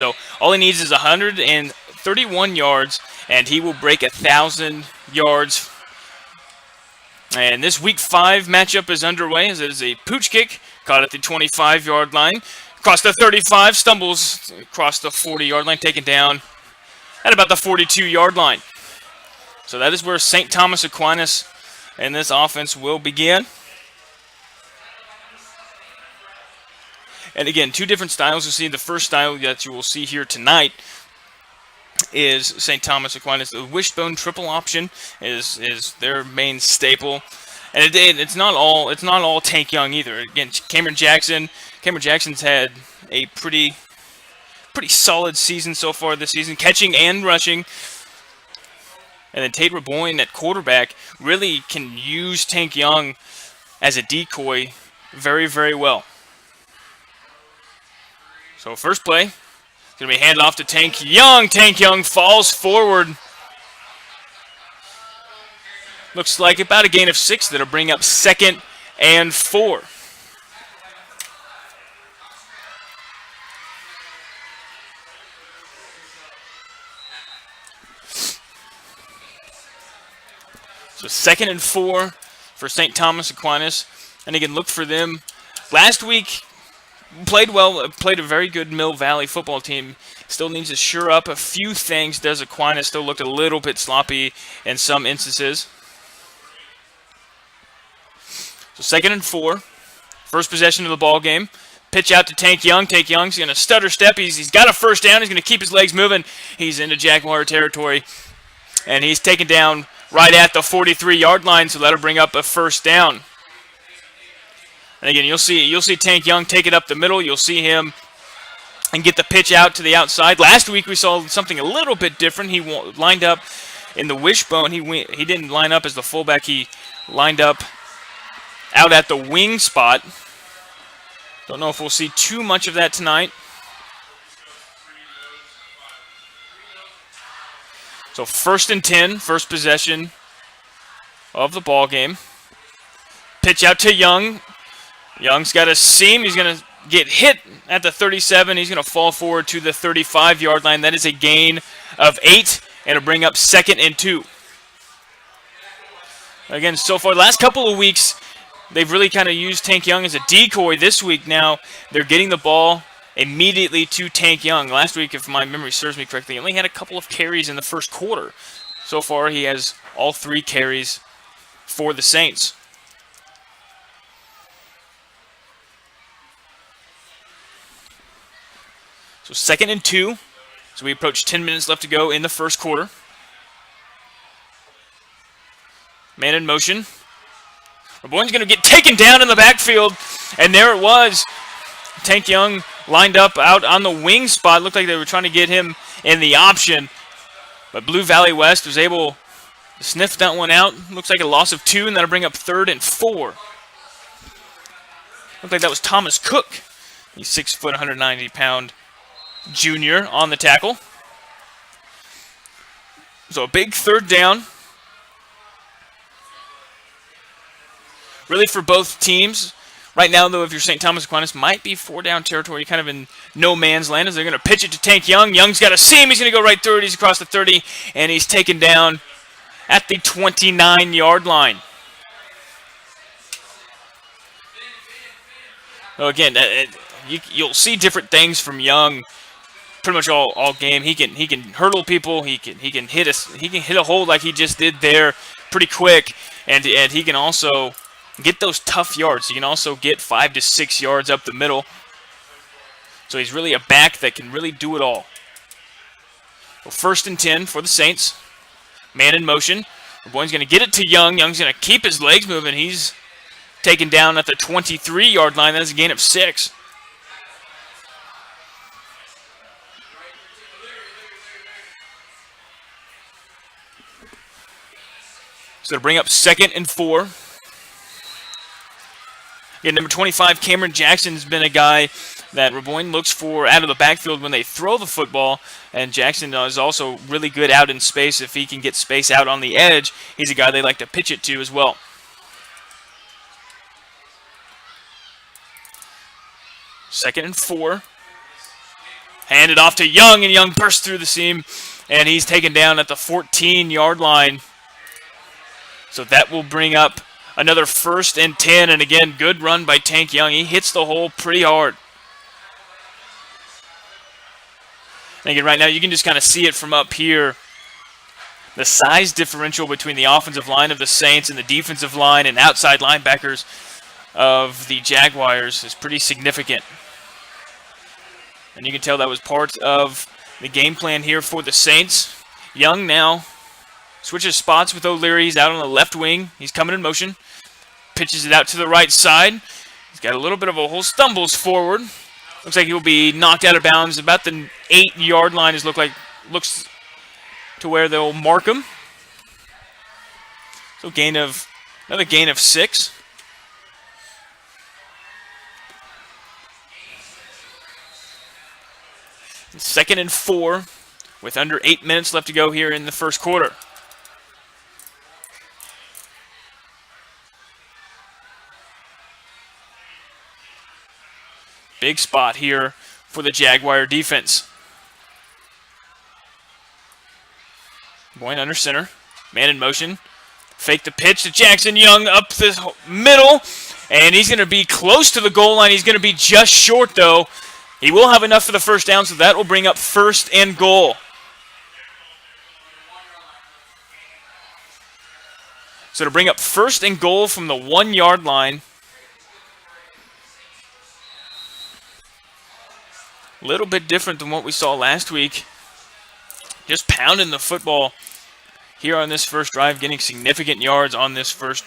So all he needs is 131 yards, and he will break 1,000 yards. And this Week 5 matchup is underway as it is a pooch kick caught at the 25-yard line. Across the 35, stumbles across the 40-yard line, taken down at about the 42-yard line. So that is where St. Thomas Aquinas and this offense will begin. And again, two different styles. You'll see the first style that you will see here tonight is St. Thomas Aquinas. The wishbone triple option is their main staple, and it's not all Tank Young either. Again, Cameron Jackson's had a pretty solid season so far this season, catching and rushing. And then Tate Reboyne at quarterback really can use Tank Young as a decoy very, very well. So first play, it's going to be handed off to Tank Young. Tank Young falls forward. Looks like about a gain of 6 that'll bring up 2nd and 4. So 2nd and 4 for St. Thomas Aquinas. And again, look for them. Last week, played well, played a very good Mill Valley football team. Still needs to shore up a few things. Does Aquinas still looked a little bit sloppy in some instances. So 2nd and 4. First possession of the ball game. Pitch out to Tank Young. Tank Young's going to stutter step. He's got a first down. He's going to keep his legs moving. He's into Jaguar territory. And he's taken down right at the 43-yard line, so that'll bring up a first down. And again, you'll see Tank Young take it up the middle. You'll see him and get the pitch out to the outside. Last week we saw something a little bit different. He lined up in the wishbone. He didn't line up as the fullback. He lined up out at the wing spot. Don't know if we'll see too much of that tonight. So 1st and 10, first possession of the ball game. Pitch out to Young. Young's got a seam. He's going to get hit at the 37. He's going to fall forward to the 35-yard line. That is a gain of 8, and it'll bring up 2nd and 2. Again, so far, the last couple of weeks, they've really kind of used Tank Young as a decoy. This week now, they're getting the ball immediately to Tank Young. Last week, if my memory serves me correctly, he only had a couple of carries in the first quarter. So far, he has all 3 carries for the Saints. So 2nd and 2. So we approach 10 minutes left to go in the first quarter. Man in motion. Reboyne's going to get taken down in the backfield. And there it was. Tank Young lined up out on the wing spot. Looked like they were trying to get him in the option. But Blue Valley West was able to sniff that one out. Looks like a loss of 2, and that'll bring up 3rd and 4. Looked like that was Thomas Cook. He's 6 foot, 190-pound junior on the tackle. So a big 3rd down. Really for both teams. Right now, though, if you're St. Thomas Aquinas, might be 4-down territory, kind of in no man's land, as they're going to pitch it to Tank Young. Young's got a seam. He's going to go right through it. He's across the 30, and he's taken down at the 29-yard line. So again, you'll see different things from Young pretty much all game. He can hurdle people. He can hit a hole like he just did there pretty quick, and he can also get those tough yards. He can also get 5 to 6 yards up the middle. So he's really a back that can really do it all. Well, 1st and 10 for the Saints. Man in motion. Reboyne's going to get it to Young. Young's going to keep his legs moving. He's taken down at the 23-yard line. That is a gain of 6. So to bring up 2nd and 4. Again, number 25, Cameron Jackson, has been a guy that Reboyne looks for out of the backfield when they throw the football. And Jackson is also really good out in space. If he can get space out on the edge, he's a guy they like to pitch it to as well. Second and 4. Handed off to Young, and Young bursts through the seam, and he's taken down at the 14-yard line. So that will bring up another 1st and 10, and again, good run by Tank Young. He hits the hole pretty hard. And again, right now, you can just kind of see it from up here. The size differential between the offensive line of the Saints and the defensive line and outside linebackers of the Jaguars is pretty significant. And you can tell that was part of the game plan here for the Saints. Young now switches spots with O'Leary. He's out on the left wing. He's coming in motion. Pitches it out to the right side. He's got a little bit of a hole. Stumbles forward. Looks like he'll be knocked out of bounds. About the 8-yard line looks to where they'll mark him. So another gain of 6. Second and 4 with under 8 minutes left to go here in the first quarter. Big spot here for the Jaguar defense. Going under center. Man in motion. Fake the pitch to Jackson Young up the middle. And he's going to be close to the goal line. He's going to be just short, though. He will have enough for the first down, so that will bring up 1st and goal. So to bring up 1st and goal from the 1-yard line. A little bit different than what we saw last week. Just pounding the football here on this first drive, getting significant yards on this first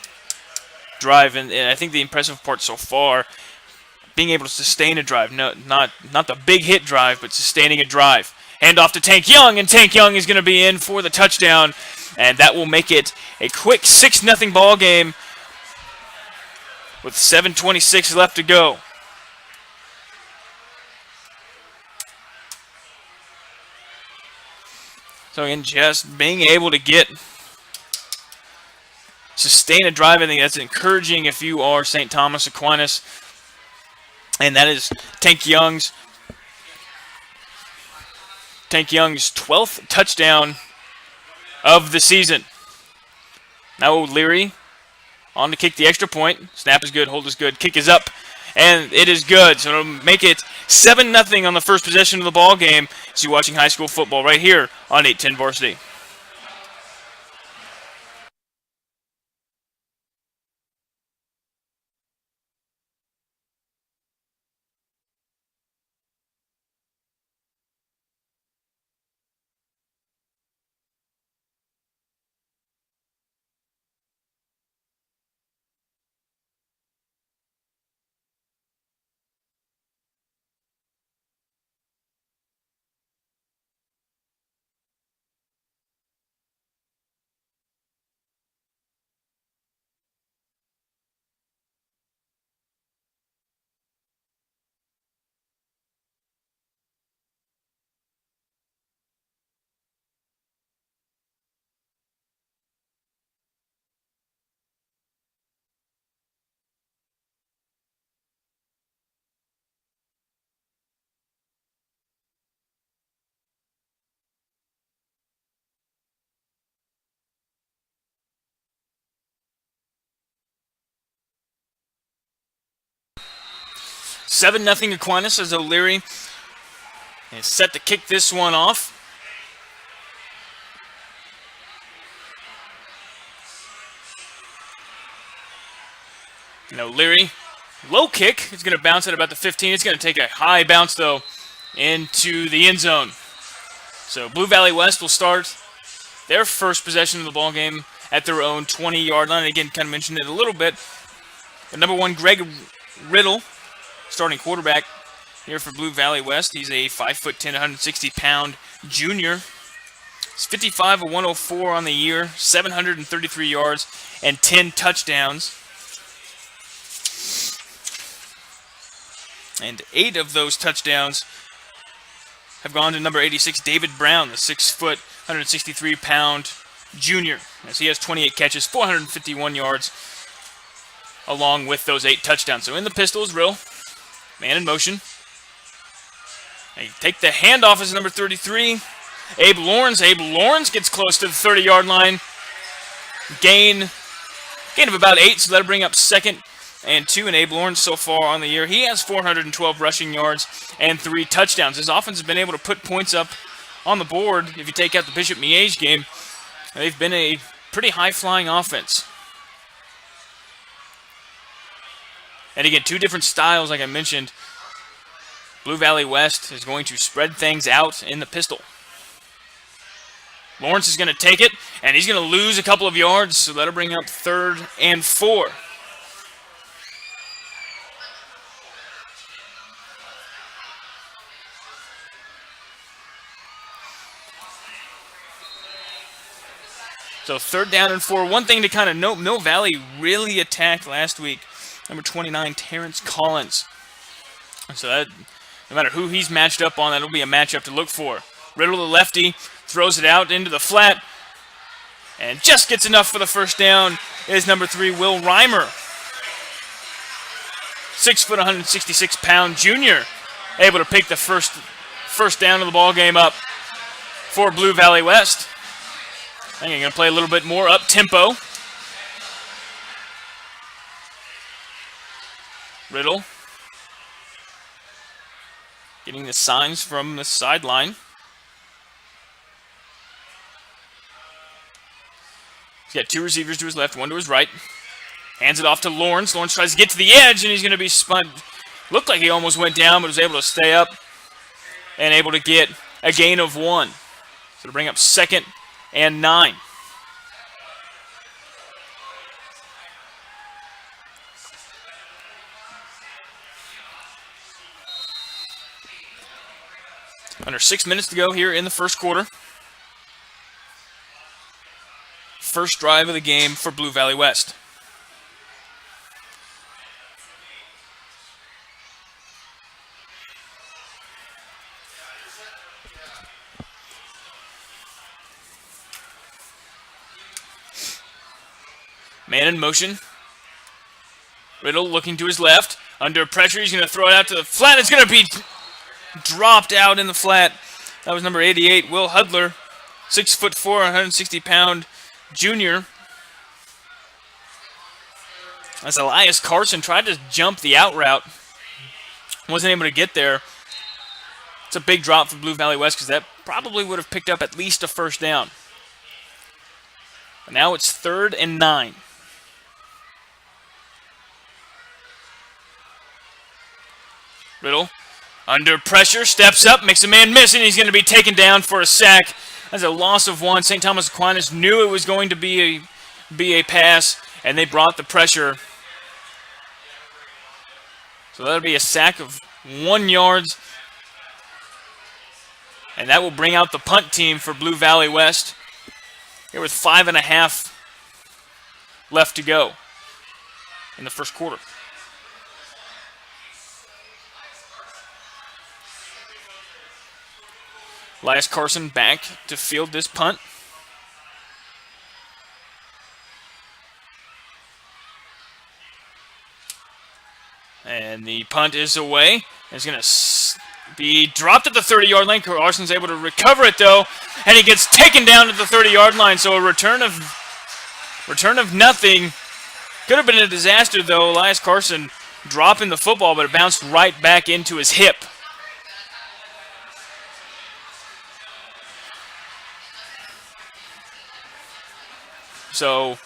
drive. And I think the impressive part so far, being able to sustain a drive. No, not the big hit drive, but sustaining a drive. Hand off to Tank Young, and Tank Young is going to be in for the touchdown. And that will make it a quick 6-0 ball game with 7:26 left to go. So again, just being able to sustain a drive, I think that's encouraging if you are St. Thomas Aquinas. And that is Tank Young's 12th touchdown of the season. Now O'Leary on to kick the extra point. Snap is good, hold is good, kick is up, and it is good. So it'll make it 7-0 on the first possession of the ball game. So you're watching high school football right here on 810 Varsity. Seven nothing Aquinas as O'Leary is set to kick this one off. And O'Leary, low kick, is going to bounce at about the 15. It's going to take a high bounce, though, into the end zone. So Blue Valley West will start their first possession of the ball game at their own 20-yard line. Again, kind of mentioned it a little bit. But number 1, Greg Riddle, starting quarterback here for Blue Valley West. He's a 5'10", 160-pound junior. He's 55 of 104 on the year, 733 yards, and 10 touchdowns. And 8 of those touchdowns have gone to number 86, David Brown, the 6 foot, 163-pound junior, as he has 28 catches, 451 yards, along with those 8 touchdowns. So in the pistol is Riddle, man in motion. They take the handoff as number 33, Abe Lawrence. Abe Lawrence gets close to the 30-yard line. Gain of about 8, so that'll bring up 2nd and 2. And Abe Lawrence so far on the year, he has 412 rushing yards and 3 touchdowns. His offense has been able to put points up on the board. If you take out the Bishop Miege game, they've been a pretty high-flying offense. And again, 2 different styles, like I mentioned. Blue Valley West is going to spread things out in the pistol. Lawrence is going to take it, and he's going to lose a couple of yards, so that'll bring up 3rd and 4. So 3rd down and 4. One thing to kind of note, Mill Valley really attacked last week. Number 29, Terrence Collins. So that, no matter who he's matched up on, that'll be a matchup to look for. Riddle, the lefty, throws it out into the flat, and just gets enough for the first down is number 3, Will Reimer. 6 foot, 166-pound junior, able to pick the first down of the ball game up for Blue Valley West. I think I'm going to play a little bit more up-tempo. Riddle getting the signs from the sideline. He's got 2 receivers to his left, 1 to his right. Hands it off to Lawrence. Lawrence tries to get to the edge, and he's going to be spun. Looked like he almost went down, but was able to stay up and able to get a gain of 1. So to bring up 2nd and 9. Under 6 minutes to go here in the first quarter. First drive of the game for Blue Valley West. Man in motion. Riddle looking to his left. Under pressure, he's going to throw it out to the flat. It's going to be dropped out in the flat. That was number 88, Will Hudler. 6'4", 160-pound junior. As Elias Carson tried to jump the out route. Wasn't able to get there. It's a big drop for Blue Valley West because that probably would have picked up at least a first down. But now it's 3rd and 9. Riddle, under pressure, steps up, makes a man miss, and he's going to be taken down for a sack. That's a loss of 1. St. Thomas Aquinas knew it was going to be a pass, and they brought the pressure. So that'll be a sack of 1 yard. And that will bring out the punt team for Blue Valley West. Here with 5.5 left to go in the first quarter. Elias Carson back to field this punt. And the punt is away. It's going to be dropped at the 30-yard line. Carson's able to recover it, though, and he gets taken down at the 30-yard line. So a return of nothing. Could have been a disaster, though. Elias Carson dropping the football, but it bounced right back into his hip. So,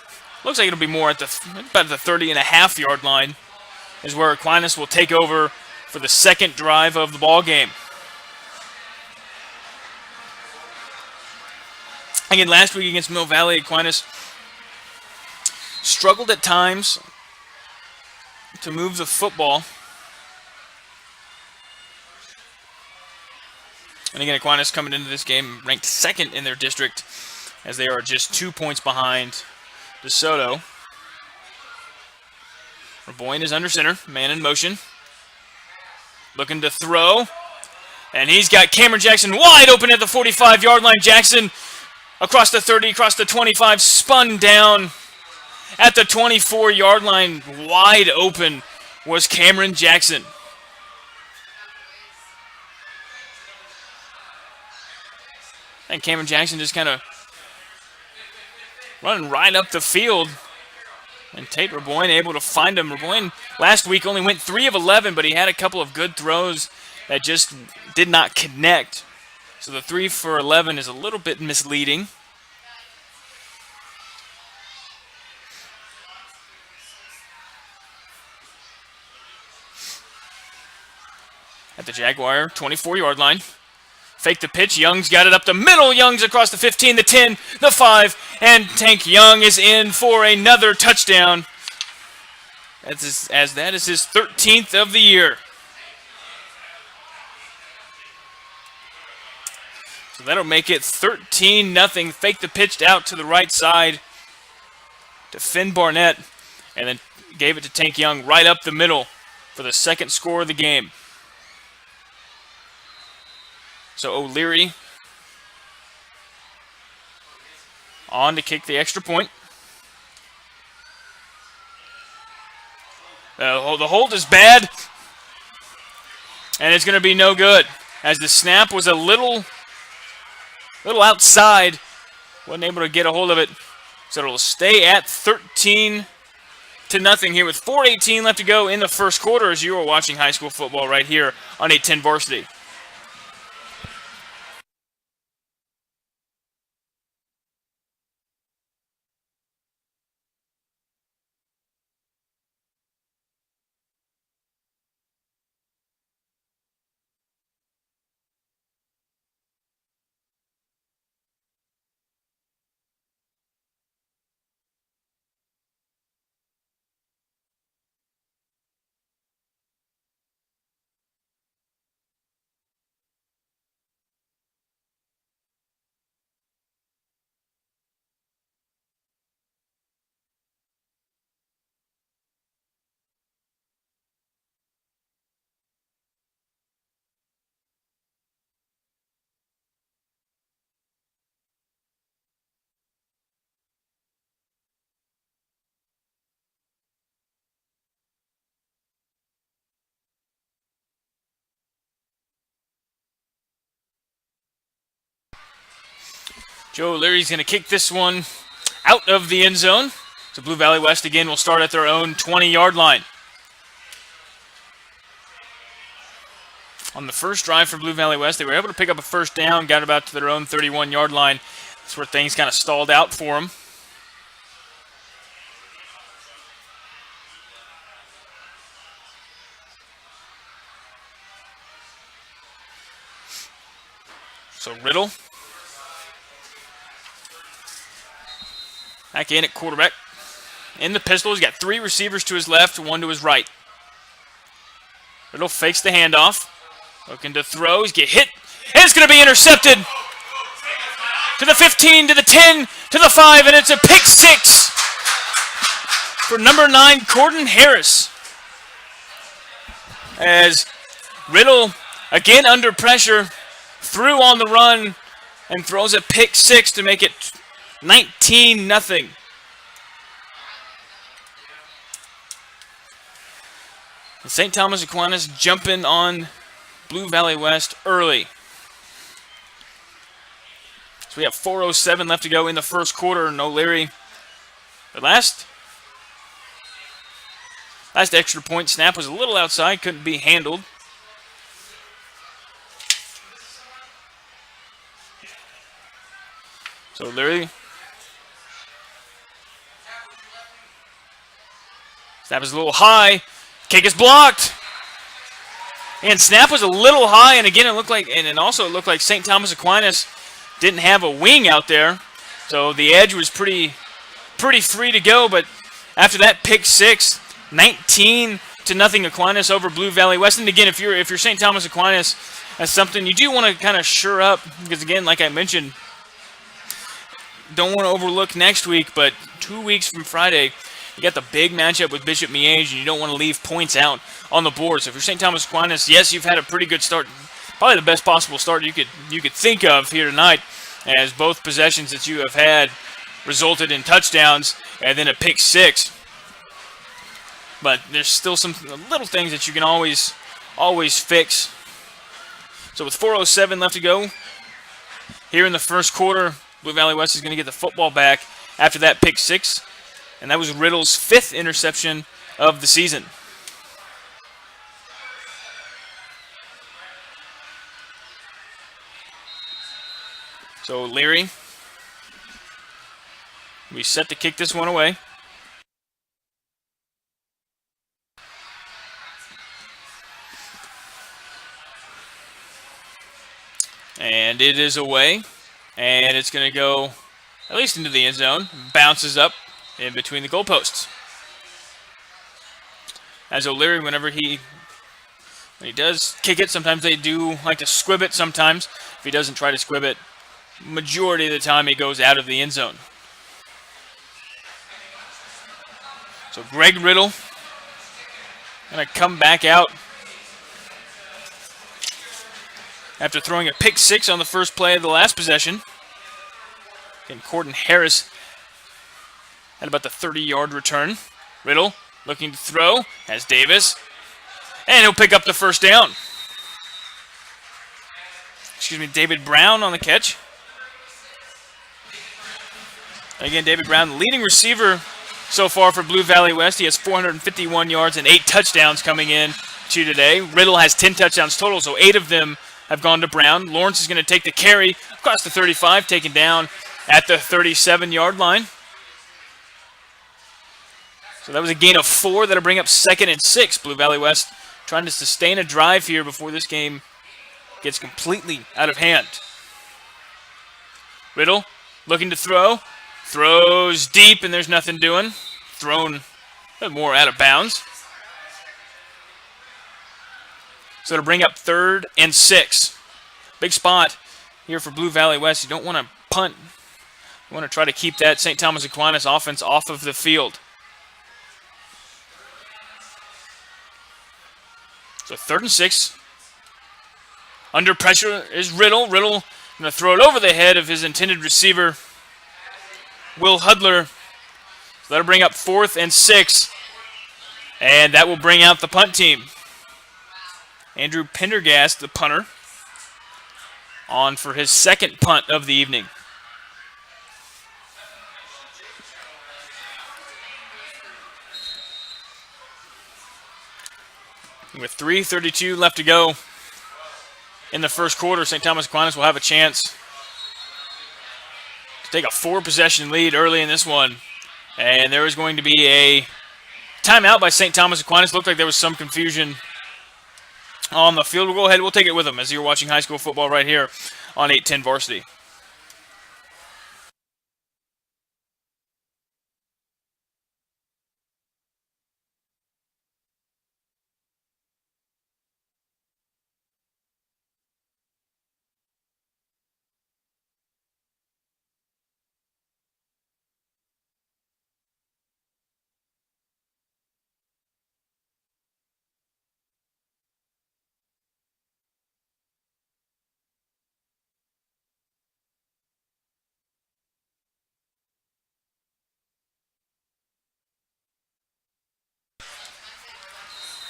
looks like it'll be more at about the 30.5-yard line is where Aquinas will take over for the second drive of the ball game. Again, last week against Mill Valley, Aquinas struggled at times to move the football. And again, Aquinas coming into this game ranked 2nd in their district, as they are just 2 points behind DeSoto. Reboyne is under center, man in motion. Looking to throw. And he's got Cameron Jackson wide open at the 45-yard line. Jackson across the 30, across the 25, spun down at the 24-yard line. Wide open was Cameron Jackson. And Cameron Jackson just kind of running right up the field. And Tate Reboyne able to find him. Reboyne last week only went 3 of 11, but he had a couple of good throws that just did not connect. So the 3 for 11 is a little bit misleading. At the Jaguar 24-yard line. Fake the pitch. Young's got it up the middle. Young's across the 15, the 10, the 5, and Tank Young is in for another touchdown. As that is his 13th of the year. So that'll make it 13-0. Fake the pitch out to the right side to Finn Barnett, and then gave it to Tank Young right up the middle for the second score of the game. So O'Leary on to kick the extra point. The hold is bad, and it's going to be no good, as the snap was a little outside. Wasn't able to get a hold of it, so it'll stay at 13-0 here with 4:18 left to go in the first quarter, as you are watching high school football right here on 810 Varsity. Joe O'Leary's going to kick this one out of the end zone. So Blue Valley West again will start at their own 20-yard line. On the first drive for Blue Valley West, they were able to pick up a first down, got about to their own 31-yard line. That's where things kind of stalled out for them. So Riddle back in at quarterback. In the pistol, he's got 3 receivers to his left, 1 to his right. Riddle fakes the handoff. Looking to throw, he's get hit, and it's going to be intercepted. To the 15, to the 10, to the 5, and it's a pick 6 for number 9, Corden Harris. As Riddle, again under pressure, threw on the run and throws a pick 6 to make it 19-0. St. Thomas Aquinas jumping on Blue Valley West early. So we have 4:07 left to go in the first quarter. And O'Leary, the last extra point snap was a little outside, couldn't be handled. So O'Leary, snap is a little high. Kick is blocked. And snap was a little high, and again it looked like, and also it looked like St. Thomas Aquinas didn't have a wing out there. So the edge was pretty free to go, but after that pick 6, 19-0 Aquinas over Blue Valley West. And again, if you're St. Thomas Aquinas, that's something you do want to kind of shore up, because again, like I mentioned, don't want to overlook next week, but 2 weeks from Friday, you got the big matchup with Bishop Miege, and you don't want to leave points out on the board. So if you're St. Thomas Aquinas, yes, you've had a pretty good start, probably the best possible start you could think of here tonight, as both possessions that you have had resulted in touchdowns and then a pick 6. But there's still some little things that you can always fix. So with 4:07 left to go here in the first quarter. Blue Valley West is going to get the football back after that pick six, and that was Riddle's 5th interception of the season. So Leary, we set to kick this one away. And it is away, and it's going to go at least into the end zone. Bounces up in between the goalposts. As O'Leary, when he does kick it, sometimes they do like to squib it sometimes. If he doesn't try to squib it, majority of the time he goes out of the end zone. So Greg Riddle going to come back out after throwing a pick six on the first play of the last possession. And Corden Harris had about the 30-yard return. Riddle looking to throw, has Davis, and he'll pick up the first down. David Brown on the catch. Again, David Brown, the leading receiver so far for Blue Valley West. He has 451 yards and 8 touchdowns coming in to today. Riddle has 10 touchdowns total, so 8 of them have gone to Brown. Lawrence is going to take the carry across the 35, taken down at the 37-yard line. So that was a gain of 4. That'll bring up 2nd and 6. Blue Valley West trying to sustain a drive here before this game gets completely out of hand. Riddle looking to throw. Throws deep, and there's nothing doing. Thrown a bit more out of bounds. So it'll bring up 3rd and 6. Big spot here for Blue Valley West. You don't want to punt. You want to try to keep that St. Thomas Aquinas offense off of the field. So 3rd and 6. Under pressure is Riddle. Riddle going to throw it over the head of his intended receiver, Will Hudler. So that'll bring up 4th and 6. And that will bring out the punt team. Andrew Pendergast, the punter, on for his 2nd punt of the evening. With 3:32 left to go in the first quarter, St. Thomas Aquinas will have a chance to take a 4-possession lead early in this one. And there is going to be a timeout by St. Thomas Aquinas. Looked like there was some confusion on the field. We'll go ahead. We'll take it with them as you're watching high school football right here on 810 Varsity.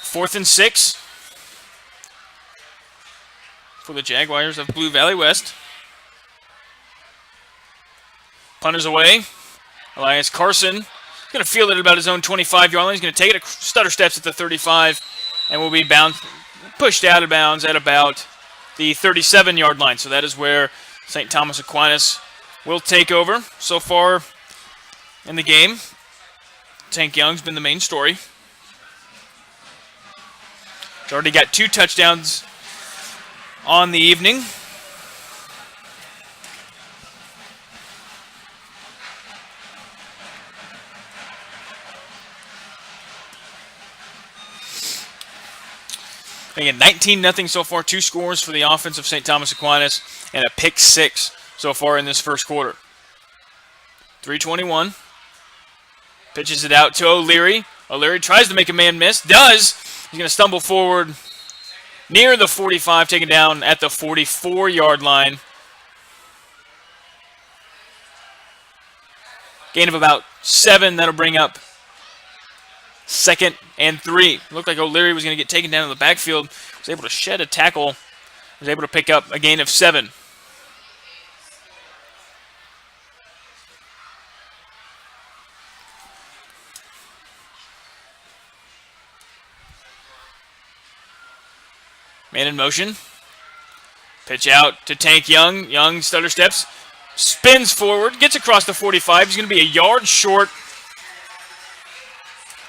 Fourth and 6 for the Jaguars of Blue Valley West. Punters away. Elias Carson is going to field it at about his own 25-yard line. He's going to take it, stutter steps at the 35, and will be pushed out of bounds at about the 37-yard line. So that is where St. Thomas Aquinas will take over. So far in the game, Tank Young's been the main story. He's already got 2 touchdowns on the evening. Again, 19-0 so far. 2 scores for the offense of St. Thomas Aquinas and a pick 6 so far in this first quarter. 3:21. Pitches it out to O'Leary. O'Leary tries to make a man miss. Does. He's going to stumble forward near the 45, taken down at the 44-yard line. Gain of about 7. That'll bring up 2nd and 3. Looked like O'Leary was going to get taken down in the backfield. Was able to shed a tackle. Was able to pick up a gain of 7. Man in motion. Pitch out to Tank Young. Young stutter steps. Spins forward. Gets across the 45. He's going to be a yard short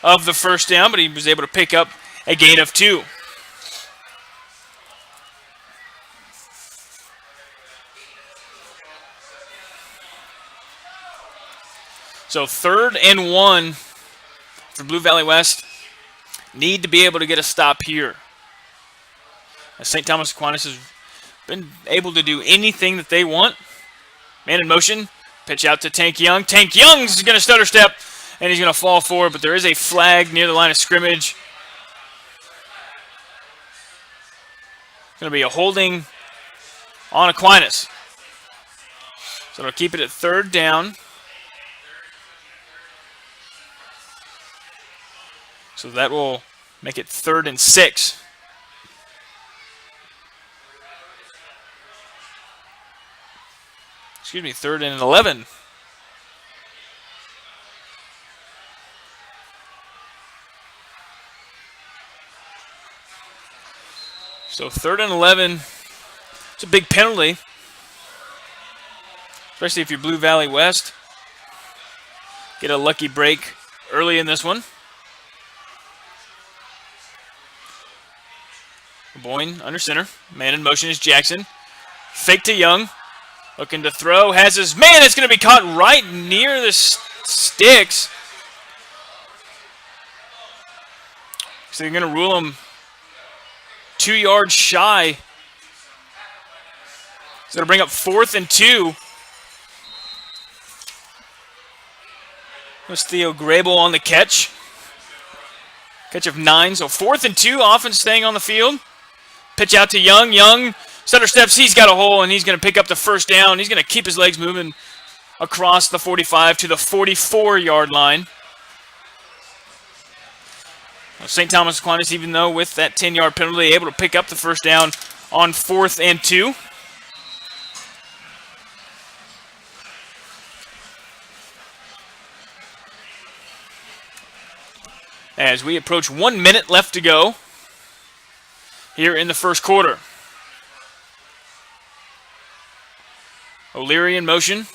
of the first down, but he was able to pick up a gain of 2. So 3rd and 1 for Blue Valley West. Need to be able to get a stop here. As St. Thomas Aquinas has been able to do anything that they want. Man in motion. Pitch out to Tank Young. Tank Young's going to stutter step, and he's going to fall forward, but there is a flag near the line of scrimmage. It's going to be a holding on Aquinas. So it'll keep it at 3rd down. So that will make it 3rd and 6. Excuse me, 3rd and 11. So 3rd and 11. It's a big penalty, especially if you're Blue Valley West. Get a lucky break early in this one. Boyne under center. Man in motion is Jackson. Fake to Young. Looking to throw. Has his man. It's going to be caught right near the sticks. So they're going to rule him 2 yards shy. It's going to bring up 4th and 2. There's Theo Grable on the catch. Catch of 9. So 4th and 2. Offense staying on the field. Pitch out to Young. Young, stutter steps. He's got a hole, and he's going to pick up the first down. He's going to keep his legs moving across the 45 to the 44-yard line. St. Thomas Aquinas, even though with that 10-yard penalty, able to pick up the first down on 4th and 2. As we approach 1 minute left to go here in the first quarter. O'Leary in motion.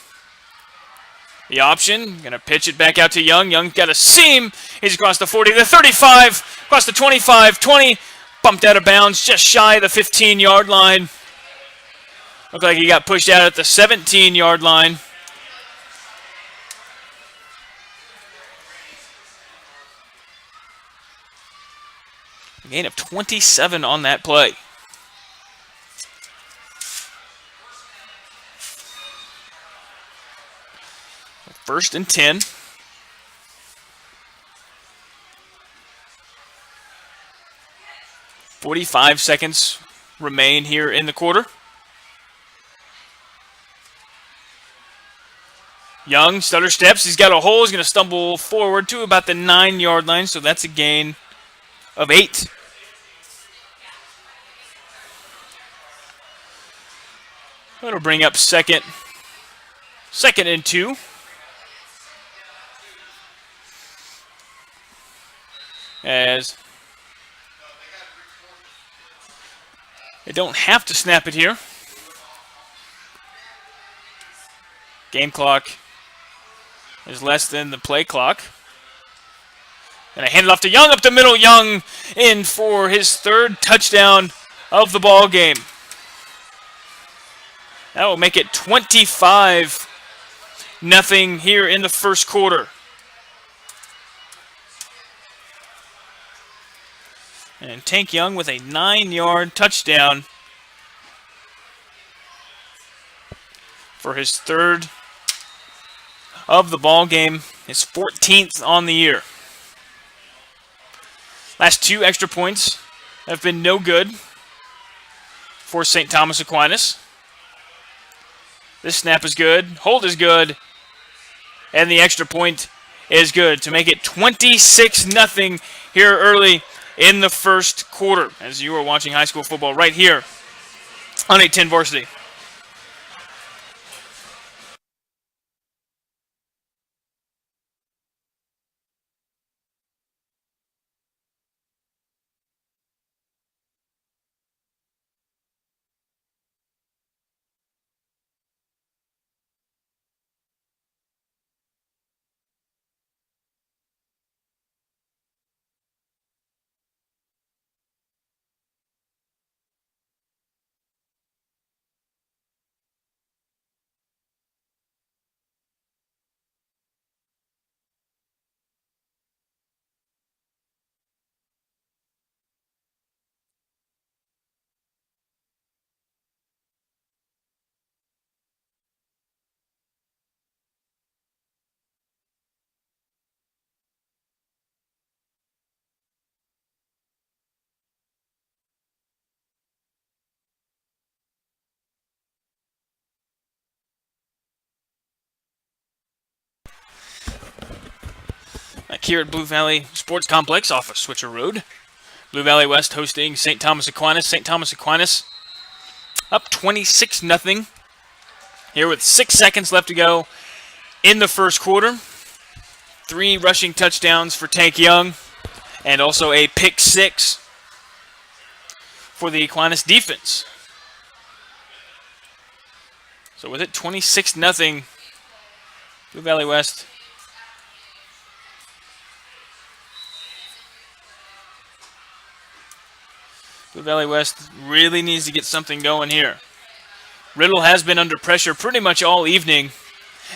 The option, going to pitch it back out to Young. Young's got a seam. He's across the 40, the 35, across the 25, 20. Bumped out of bounds just shy of the 15-yard line. Looked like he got pushed out at the 17-yard line. A gain of 27 on that play. First and 10. .45 seconds remain here in the quarter. Young, stutter steps. He's got a hole. He's going to stumble forward to about the 9-yard line, so that's a gain of 8. That'll bring up second and 2. As they don't have to snap it here. Game clock is less than the play clock. And I hand it off to Young up the middle. Young in for his 3rd touchdown of the ball game. That will make it 25-0 here in the first quarter. And Tank Young with a 9-yard touchdown for his 3rd of the ball game, his 14th on the year. Last 2 extra points have been no good for St. Thomas Aquinas. This snap is good, hold is good, and the extra point is good to make it 26-0 here early in the first quarter, as you are watching high school football right here on 810 Varsity. Here at Blue Valley Sports Complex off of Switcher Road. Blue Valley West hosting St. Thomas Aquinas. St. Thomas Aquinas up 26-0 here with 6 seconds left to go in the first quarter. 3 rushing touchdowns for Tank Young and also a pick 6 for the Aquinas defense. So with it 26-0, Blue Valley West really needs to get something going here. Riddle has been under pressure pretty much all evening.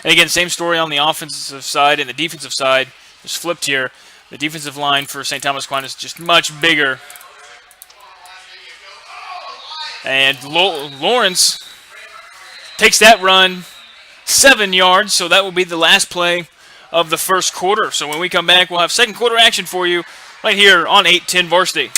And again, same story on the offensive side and the defensive side. Just flipped here. The defensive line for St. Thomas Aquinas just much bigger. And Lawrence takes that run 7 yards, so that will be the last play of the first quarter. So when we come back, we'll have second quarter action for you right here on 810 Varsity.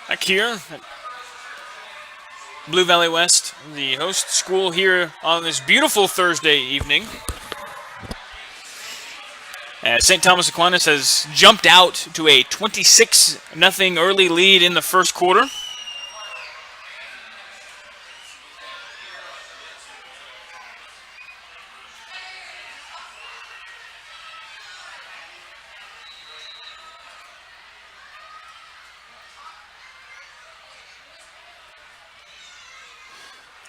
Back here at Blue Valley West, the host school here on this beautiful Thursday evening. St. Thomas Aquinas has jumped out to a 26-0 early lead in the first quarter.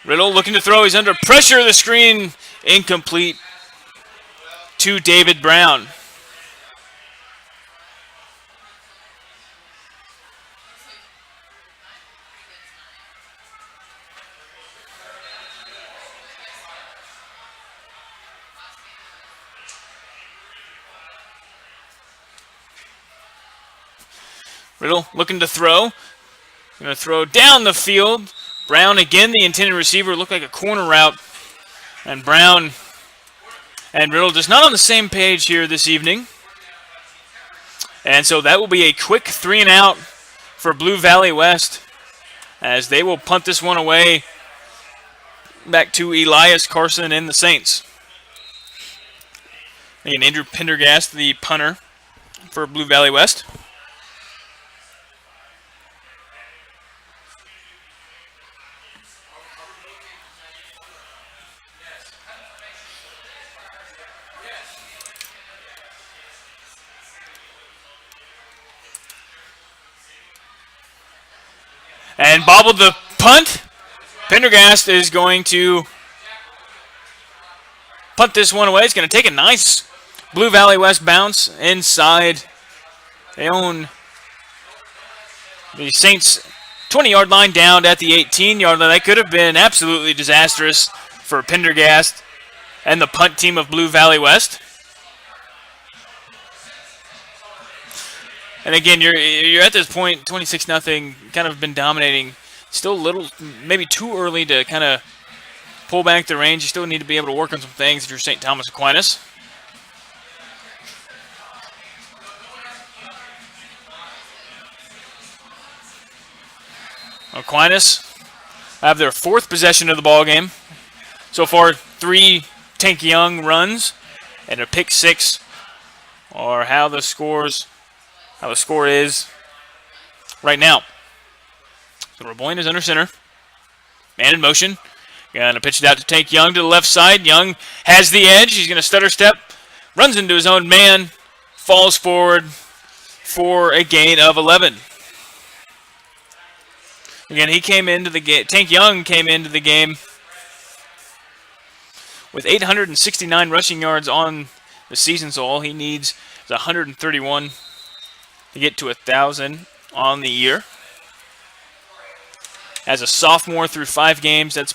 Riddle looking to throw. He's under pressure of the screen. Incomplete to David Brown. Riddle looking to throw. Going to throw down the field. Brown again, the intended receiver, looked like a corner route. And Brown and Riddle just not on the same page here this evening. And so that will be a quick 3 and out for Blue Valley West as they will punt this one away back to Elias Carson and the Saints. Again, Andrew Pendergast, the punter for Blue Valley West. And bobbled the punt. Pendergast is going to punt this one away. It's going to take a nice Blue Valley West bounce inside. They own the Saints 20-yard line down at the 18-yard line. That could have been absolutely disastrous for Pendergast and the punt team of Blue Valley West. And again, you're at this point, 26-0, kind of been dominating. Still a little, maybe too early to kind of pull back the range. You still need to be able to work on some things if you're St. Thomas Aquinas. Aquinas have their 4th possession of the ball game. So far, 3 Tank Young runs and a pick 6, or how the score is right now. So Reboyne is under center. Man in motion. Going to pitch it out to Tank Young to the left side. Young has the edge. He's going to stutter step. Runs into his own man. Falls forward for a gain of 11. Again, he came into the game. Tank Young came into the game with 869 rushing yards on the season, so all he needs is 131 to get to 1,000 on the year. As a sophomore through 5 games, that's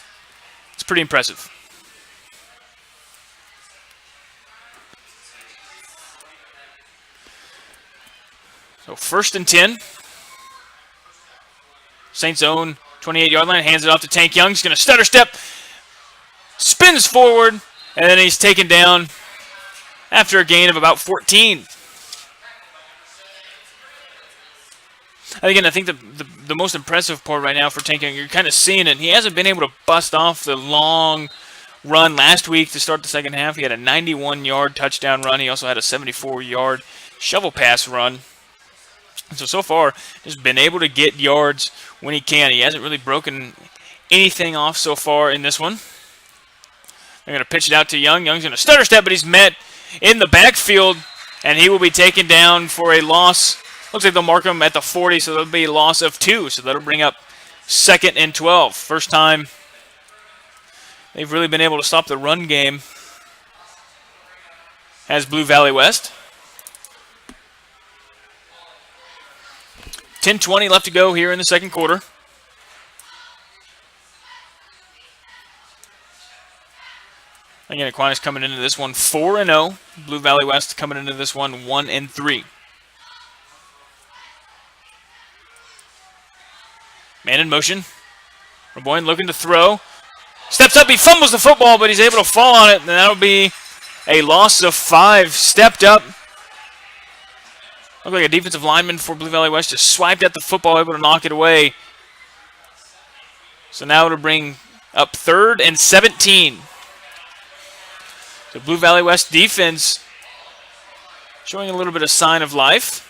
pretty impressive. So 1st and 10. Saints own 28-yard line, hands it off to Tank Young. He's going to stutter step, spins forward, and then he's taken down after a gain of about 14. Again, I think the most impressive part right now for Tank Young, you're kind of seeing it. He hasn't been able to bust off the long run last week to start the second half. He had a 91-yard touchdown run. He also had a 74-yard shovel pass run. So far, just been able to get yards when he can. He hasn't really broken anything off so far in this one. They're going to pitch it out to Young. Young's going to stutter step, but he's met in the backfield, and he will be taken down for a loss. Looks like they'll mark him at the 40, so there'll be a loss of 2. So that'll bring up 2nd and 12. First time they've really been able to stop the run game as Blue Valley West. 10:20 left to go here in the second quarter. Again, Aquinas coming into this one 4-0. Blue Valley West coming into this one 1-3. Man in motion. Reboyne looking to throw. Steps up, he fumbles the football, but he's able to fall on it, and that'll be a loss of 5. Stepped up. Looked like a defensive lineman for Blue Valley West just swiped at the football, able to knock it away. So now it'll bring up 3rd and 17. The Blue Valley West defense showing a little bit of sign of life.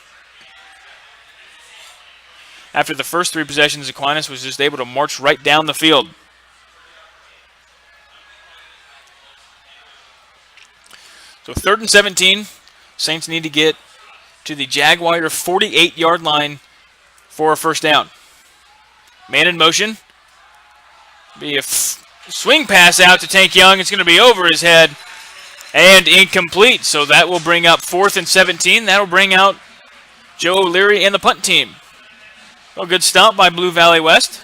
After the first 3 possessions, Aquinas was just able to march right down the field. So 3rd and 17. Saints need to get to the Jaguar 48-yard line for a first down. Man in motion. Be a swing pass out to Tank Young. It's going to be over his head and incomplete. So that will bring up 4th and 17. That will bring out Joe O'Leary and the punt team. A good stop by Blue Valley West.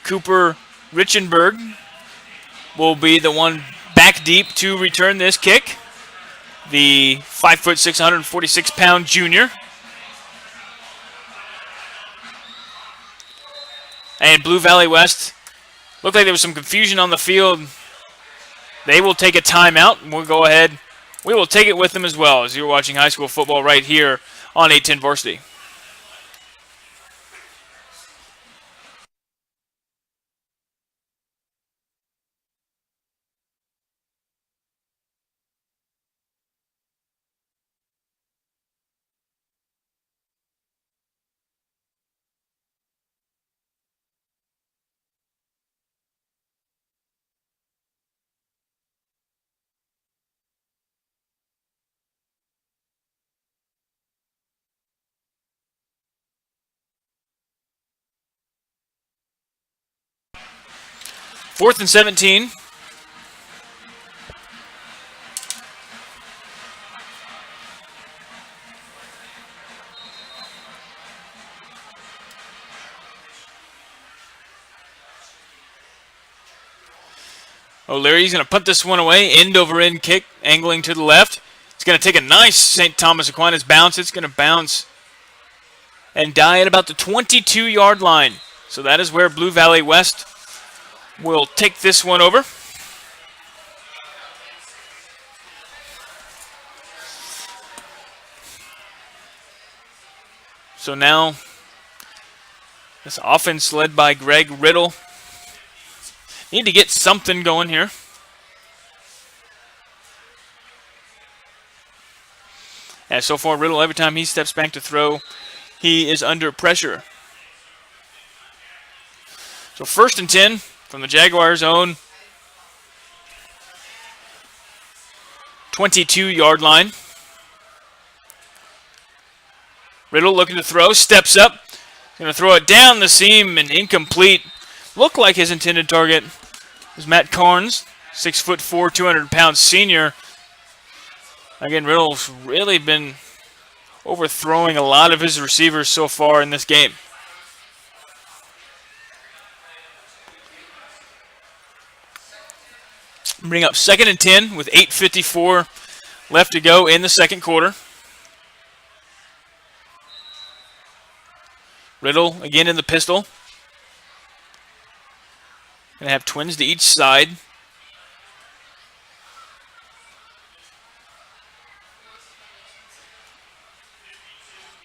Cooper Richenberg will be the one back deep to return this kick. The 5'6", 146-pound junior. And Blue Valley West, looked like there was some confusion on the field. They will take a timeout, and we'll go ahead. We will take it with them as well, as you're watching high school football right here on 810 Varsity. Fourth and 17. O'Leary's going to punt this one away. End over end kick, angling to the left. It's going to take a nice St. Thomas Aquinas bounce. It's going to bounce and die at about the 22-yard line. So that is where Blue Valley West will take this one over. So now, this offense led by Greg Riddle. Need to get something going here. As so far, Riddle, every time he steps back to throw, he is under pressure. So 1st and 10 from the Jaguars' own 22-yard line. Riddle looking to throw, steps up. Going to throw it down the seam and incomplete. Looked like his intended target was Matt Carnes, 6'4", 200-pound senior. Again, Riddle's really been overthrowing a lot of his receivers so far in this game. Bring up 2nd and 10 with 8:54 left to go in the second quarter. Riddle again in the pistol. Going to have twins to each side.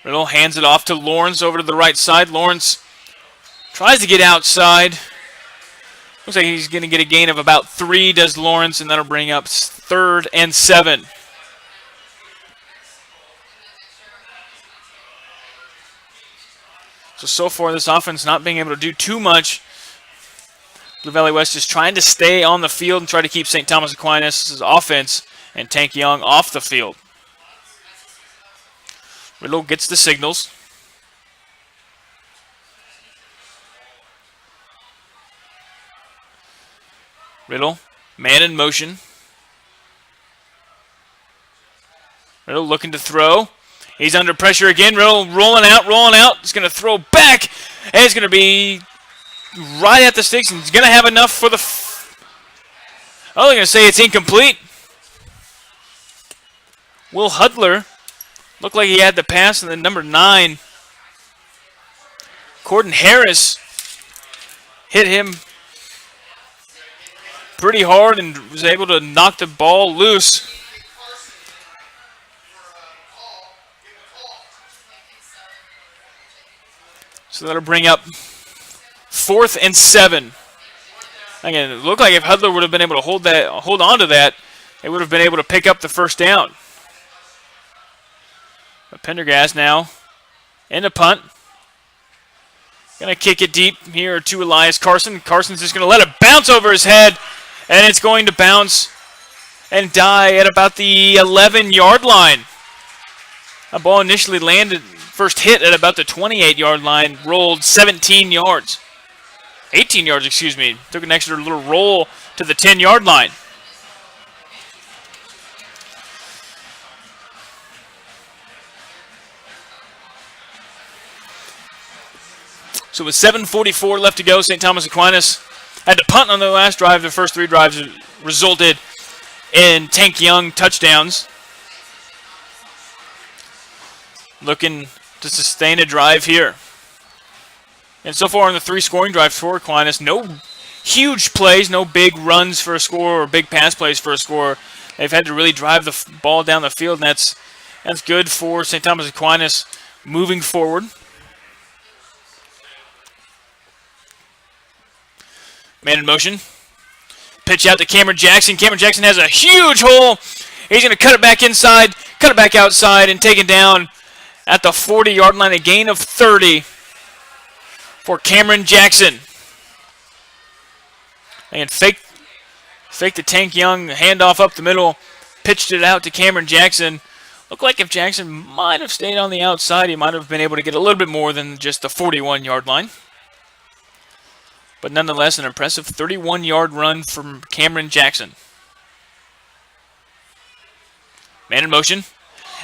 Riddle hands it off to Lawrence over to the right side. Lawrence tries to get outside. Looks like he's going to get a gain of about 3, does Lawrence, and that'll bring up 3rd and 7. So far this offense not being able to do too much. Blue Valley West is trying to stay on the field and try to keep St. Thomas Aquinas' offense and Tank Young off the field. Riddle gets the signals. Riddle, man in motion. Riddle looking to throw. He's under pressure again. Riddle rolling out. He's going to throw back. And it's going to be right at the sticks. And he's going to have enough for the... they're going to say it's incomplete. Will Hudler looked like he had the pass, and then number 9, Corden Harris, hit him pretty hard and was able to knock the ball loose. So that'll bring up 4th and 7. Again, it looked like if Hudler would have been able to hold on to that, they would have been able to pick up the first down. But Pendergast now in the punt. Going to kick it deep here to Elias Carson. Carson's just going to let it bounce over his head, and it's going to bounce and die at about the 11-yard line. A ball initially landed, first hit at about the 28-yard line, rolled 17 yards. 18 yards, excuse me. Took an extra little roll to the 10-yard line. So with 7:44 left to go, St. Thomas Aquinas had to punt on their last drive. Their first 3 drives resulted in Tank Young touchdowns. Looking to sustain a drive here. And so far in the 3 scoring drives for Aquinas, no huge plays, no big runs for a score or big pass plays for a score. They've had to really drive the ball down the field, and that's good for St. Thomas Aquinas moving forward. Man in motion. Pitch out to Cameron Jackson. Cameron Jackson has a huge hole. He's going to cut it back inside, cut it back outside, and take it down at the 40-yard line. A gain of 30 for Cameron Jackson. And fake the Tank Young handoff up the middle. Pitched it out to Cameron Jackson. Looked like if Jackson might have stayed on the outside, he might have been able to get a little bit more than just the 41-yard line. But nonetheless, an impressive 31-yard run from Cameron Jackson. Man in motion.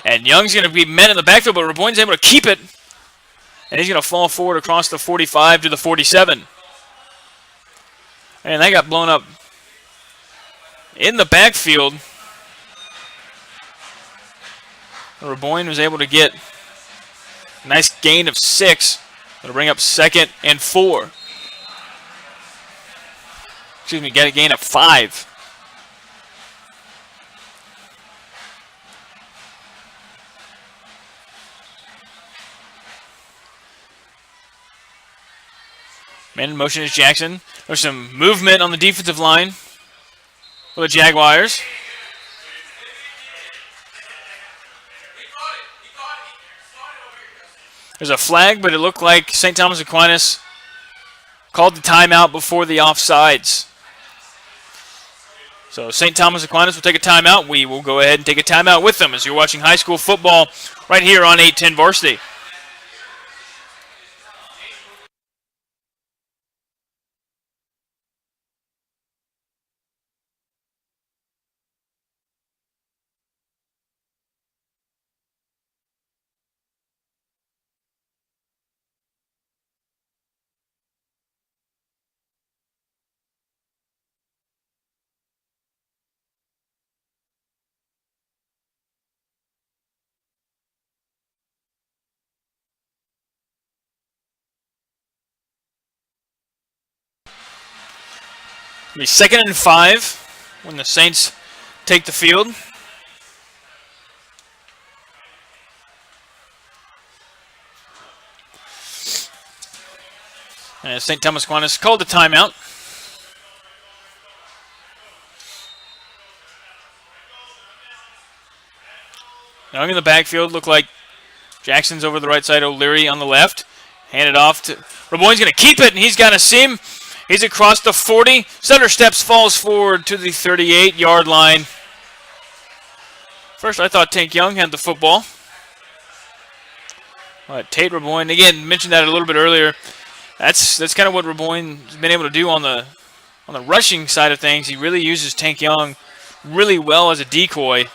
And Young's going to be met in the backfield, but Raboyne's able to keep it. And he's going to fall forward across the 45 to the 47. And that got blown up in the backfield. Raboyne was able to get a nice gain of 6. That'll bring up 2nd and 4. Excuse me, get a gain of 5. Man in motion is Jackson. There's some movement on the defensive line for the Jaguars. There's a flag, but it looked like St. Thomas Aquinas called the timeout before the offsides. So St. Thomas Aquinas will take a timeout. We will go ahead and take a timeout with them as you're watching high school football right here on 810 Varsity. It'll be 2nd and 5 when the Saints take the field. And St. Thomas Aquinas called the timeout. Young in the backfield, look like Jackson's over the right side, O'Leary on the left. Hand it off to Raboyne's going to keep it, and he's got a seam. He's across the 40. Stutter steps, falls forward to the 38-yard line. First, I thought Tank Young had the football. But Tate Raboyne, again, mentioned that a little bit earlier. That's kind of what Raboyne's been able to do on the rushing side of things. He really uses Tank Young really well as a decoy.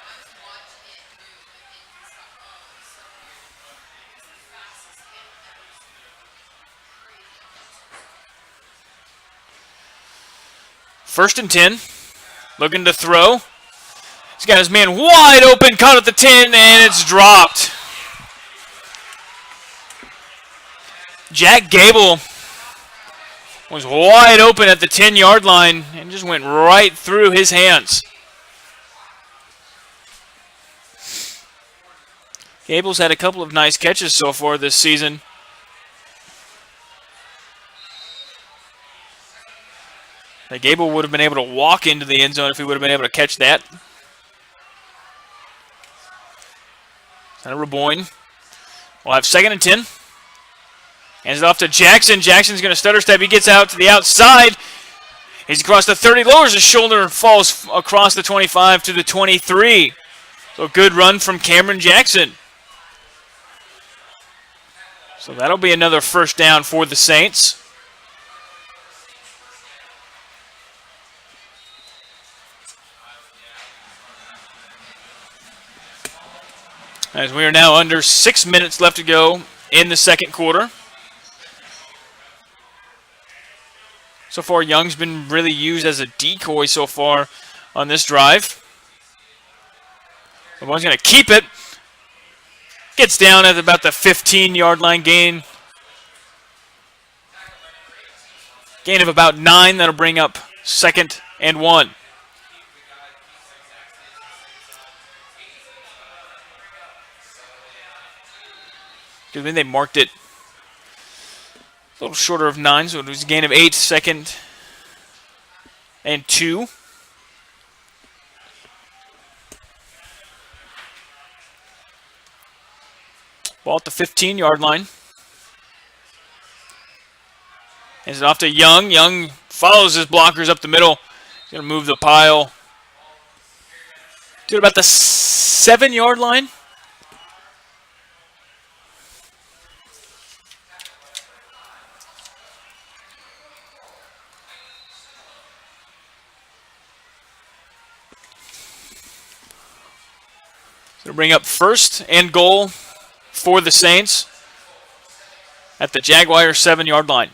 First and 10, looking to throw. He's got his man wide open, caught at the 10, and it's dropped. Jack Gable was wide open at the 10-yard line and just went right through his hands. Gable's had a couple of nice catches so far this season. Gable would have been able to walk into the end zone if he would have been able to catch that. Senator Raboyne will have 2nd and 10. Hands it off to Jackson. Jackson's going to stutter step. He gets out to the outside. He's across the 30, lowers his shoulder, falls across the 25 to the 23. So good run from Cameron Jackson. So that'll be another first down for the Saints. As we are now under 6 minutes left to go in the second quarter. So far, Young's been really used as a decoy so far on this drive. Raboyne's going to keep it. Gets down at about the 15-yard line gain. Gain of about 9. That'll bring up 2nd and 1. Because then they marked it a little shorter of 9, so it was a gain of 8, 2nd and 2. Ball at the 15-yard line. Hands it off to Young. Young follows his blockers up the middle. He's going to move the pile to about the 7-yard line. To bring up 1st and goal for the Saints at the Jaguars 7-yard line.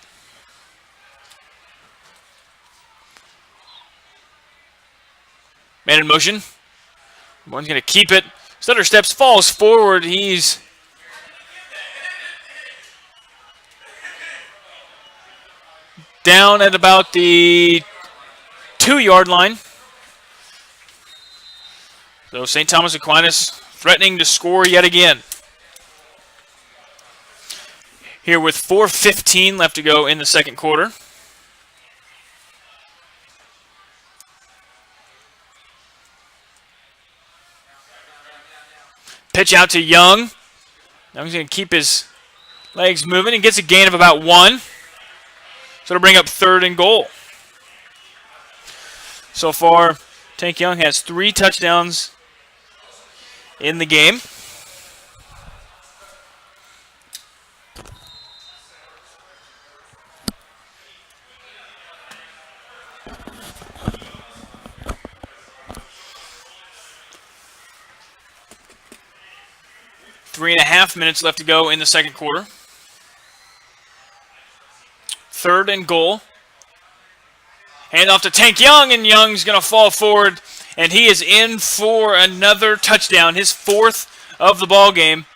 Man in motion. One's going to keep it. Stutter steps, falls forward. He's down at about the 2-yard line. So St. Thomas Aquinas threatening to score yet again. Here with 4:15 left to go in the second quarter. Pitch out to Young. Young's going to keep his legs moving and gets a gain of about 1. So it'll bring up 3rd and goal. So far, Tank Young has 3 touchdowns in the game. Three and a half minutes left to go in the second quarter. 3rd and goal. Hand off to Tank Young, and Young's going to fall forward, and he is in for another touchdown, his 4th of the ball game.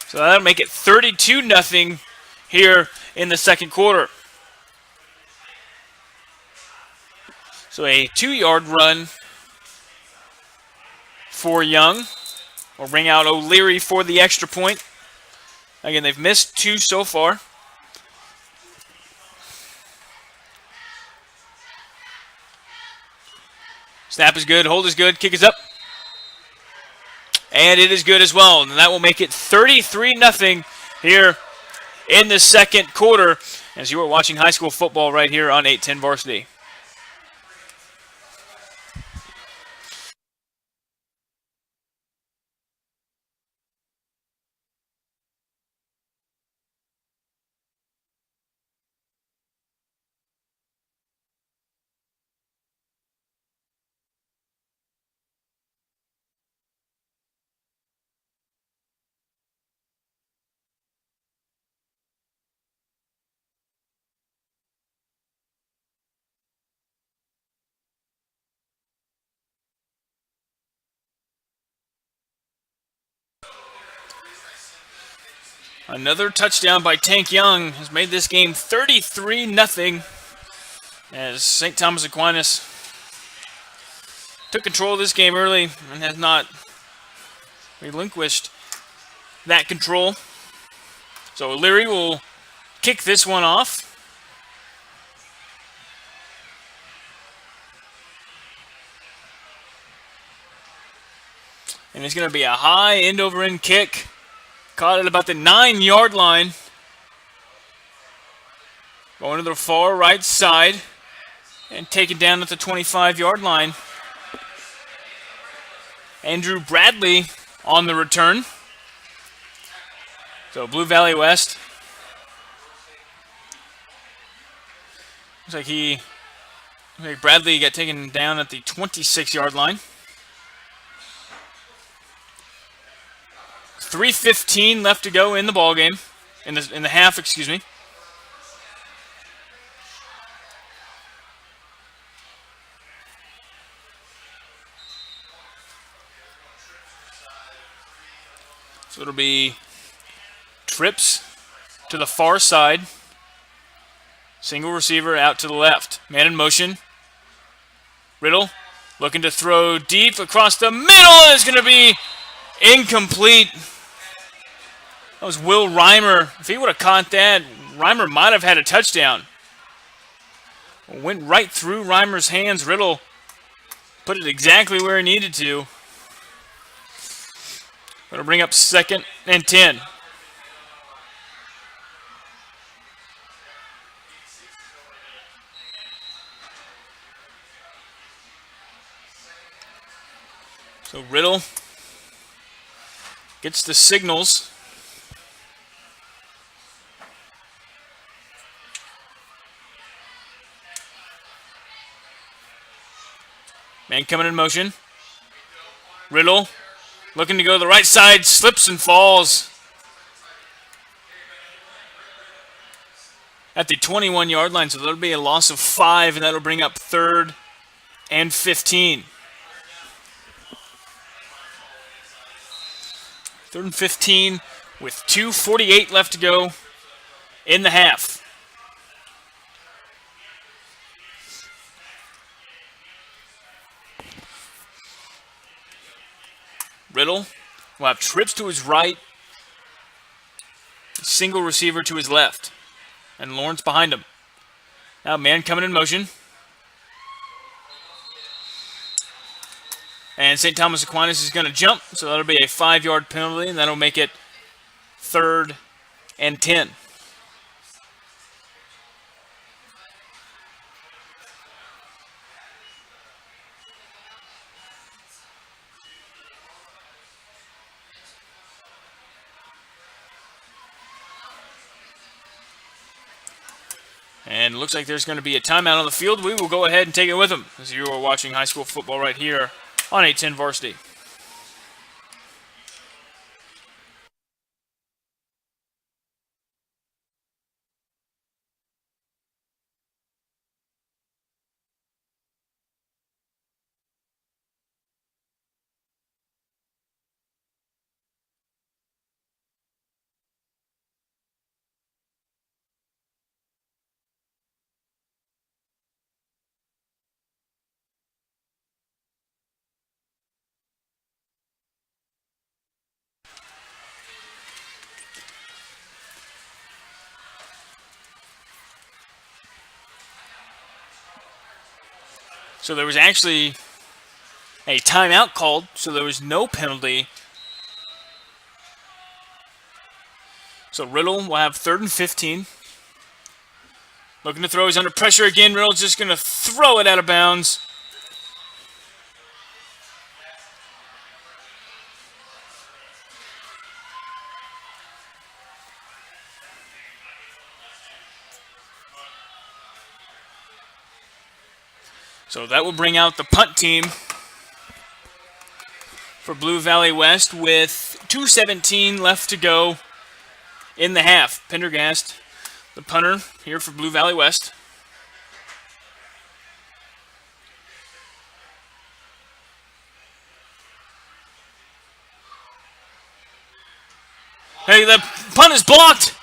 So that'll make it 32-0 here in the second quarter. So a 2-yard run for Young. Will bring out O'Leary for the extra point. Again, they've missed 2 so far. Snap is good, hold is good, kick is up. And it is good as well. And that will make it 33-0 here in the second quarter as you are watching high school football right here on 810 Varsity. Another touchdown by Tank Young has made this game 33-0 as St. Thomas Aquinas took control of this game early and has not relinquished that control. So O'Leary will kick this one off. And it's going to be a high end-over-end kick. Caught at about the 9-yard line. Going to the far right side. And taken down at the 25-yard line. Andrew Bradley on the return. So Blue Valley West. Looks like Bradley got taken down at the 26-yard line. 3:15 left to go in the ball game, in the half, excuse me. So it'll be trips to the far side. Single receiver out to the left. Man in motion. Riddle looking to throw deep across the middle. And it's going to be incomplete. That was Will Reimer. If he would have caught that, Reimer might have had a touchdown. Went right through Reimer's hands. Riddle put it exactly where he needed to. Going to bring up 2nd and 10. So Riddle gets the signals. Man coming in motion. Riddle looking to go to the right side, slips and falls at the 21-yard line. So that'll be a loss of 5, and that'll bring up 3rd and 15. 3rd and 15 with 2:48 left to go in the half. Riddle will have trips to his right, single receiver to his left, and Lawrence behind him. Now man coming in motion. And St. Thomas Aquinas is going to jump, so that'll be a 5-yard penalty, and that'll make it 3rd and 10. And it looks like there's going to be a timeout on the field. We will go ahead and take it with them as you are watching high school football right here on 810 Varsity. So there was actually a timeout called, so there was no penalty. So Riddle will have 3rd and 15. Looking to throw. He's under pressure again. Riddle's just going to throw it out of bounds. So that will bring out the punt team for Blue Valley West with 2:17 left to go in the half. Pendergast, the punter here for Blue Valley West. Hey, the punt is blocked.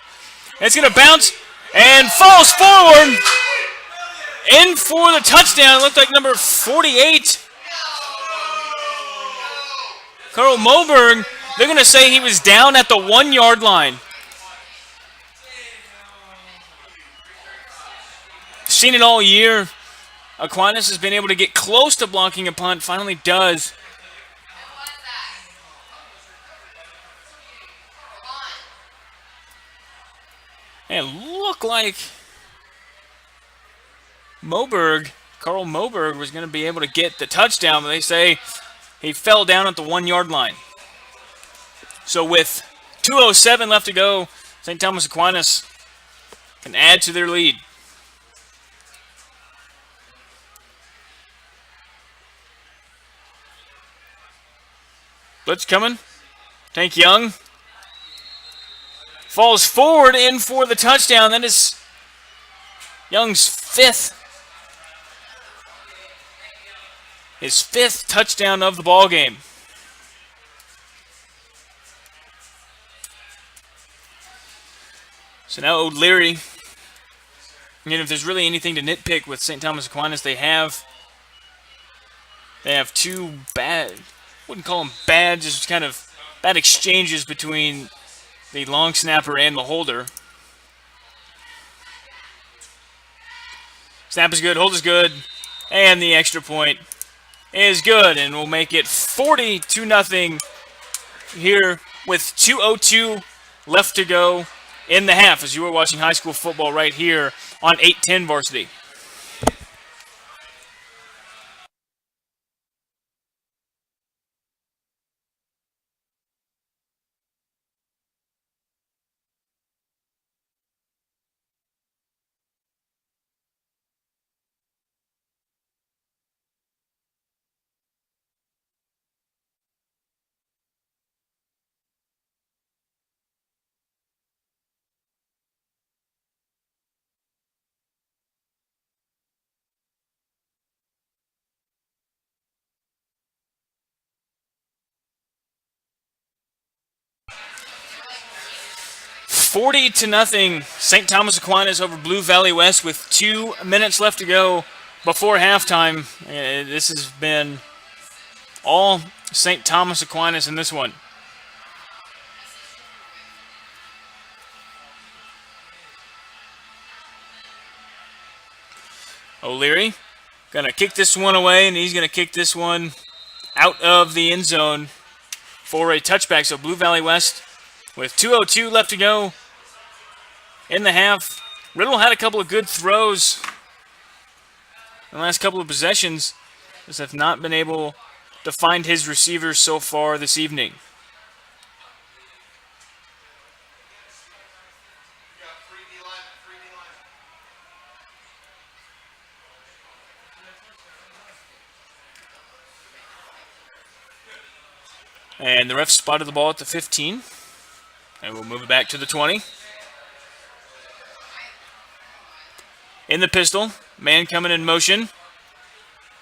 It's going to bounce and falls forward. In for the touchdown. It looked like number 48. Carl Moberg. They're going to say he was down at the 1-yard line. Seen it all year. Aquinas has been able to get close to blocking a punt. Finally does. And look like Carl Moberg was going to be able to get the touchdown, but they say he fell down at the 1-yard line. So with 2:07 left to go, St. Thomas Aquinas can add to their lead. Blitz coming. Tank Young falls forward in for the touchdown. That is Young's his fifth touchdown of the ball game. So now O'Leary. If there's really anything to nitpick with St. Thomas Aquinas, they have two bad, wouldn't call them bad, just kind of bad exchanges between the long snapper and the holder. Snap is good, hold is good, and the extra point is good, and we'll make it 40-0 here with 2:02 left to go in the half, as you are watching high school football right here on 810 Varsity. $40-0, St. Thomas Aquinas over Blue Valley West with 2 minutes left to go before halftime. This has been all St. Thomas Aquinas in this one. O'Leary going to kick this one away, and he's going to kick this one out of the end zone for a touchback. So Blue Valley West with 2:02 left to go in the half. Riddle had a couple of good throws in the last couple of possessions. Just have not been able to find his receivers so far this evening. And the ref spotted the ball at the 15. And we'll move it back to the 20. In the pistol, man coming in motion.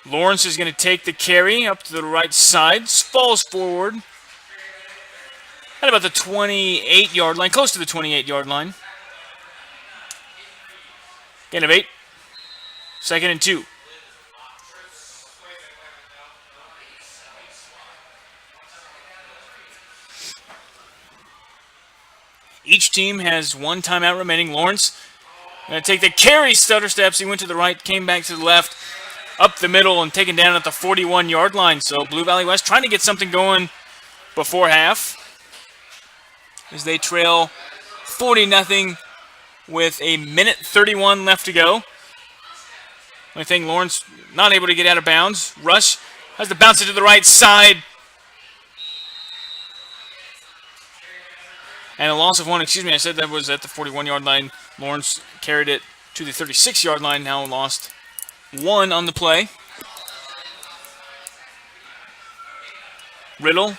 Lawrence is going to take the carry up to the right side. Falls forward at about the 28-yard line, close to the 28-yard line. Gain of 8. 2nd and 2. Each team has 1 timeout remaining. Lawrence going to take the carry, stutter steps. He went to the right, came back to the left. up the middle and taken down at the 41-yard line. So Blue Valley West trying to get something going before half as they trail 40-0 with a minute 31 left to go. Only thing, Lawrence not able to get out of bounds. Rush has to bounce it to the right side. And a loss of one, excuse me, I said that was at the 41-yard line. Lawrence carried it to the 36-yard line, now lost one on the play. Riddle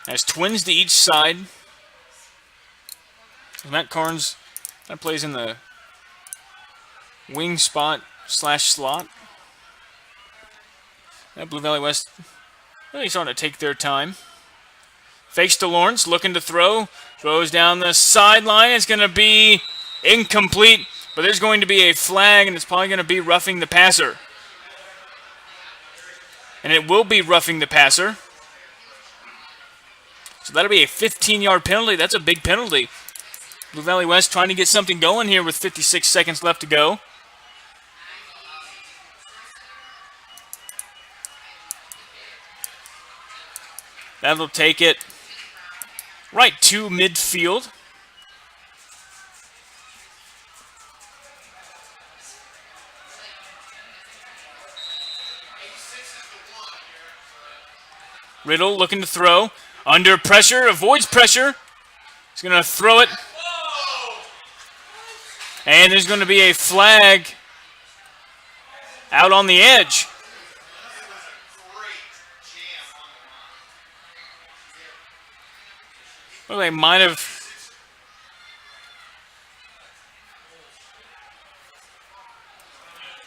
has twins to each side. Matt Carnes, that plays in the wing spot / slot. That Blue Valley West really starting to take their time. Fakes to Lawrence, looking to throw. Throws down the sideline. It's going to be incomplete, but there's going to be a flag, and it's probably going to be roughing the passer. And it will be roughing the passer. So that'll be a 15-yard penalty. That's a big penalty. Blue Valley West trying to get something going here with 56 seconds left to go. That'll take it right to midfield. Riddle looking to throw. Under pressure, avoids pressure. He's going to throw it. And there's going to be a flag out on the edge. Well, they might have.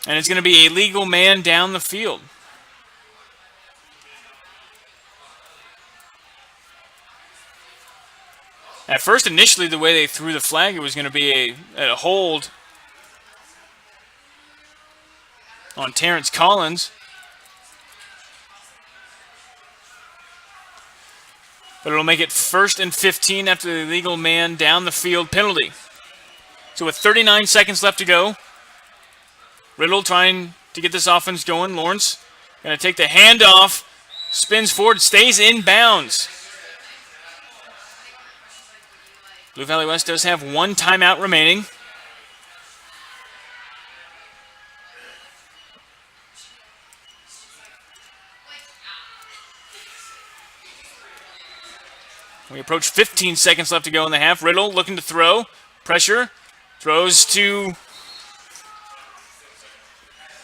And it's going to be a legal man down the field. At first, initially, the way they threw the flag, it was going to be a hold on Terrence Collins. But it'll make it 1st and 15 after the illegal man down the field penalty. So with 39 seconds left to go, Riddle trying to get this offense going. Lawrence going to take the handoff, spins forward, stays in bounds. Blue Valley West does have one timeout remaining. We approach 15 seconds left to go in the half. Riddle looking to throw. Pressure. Throws to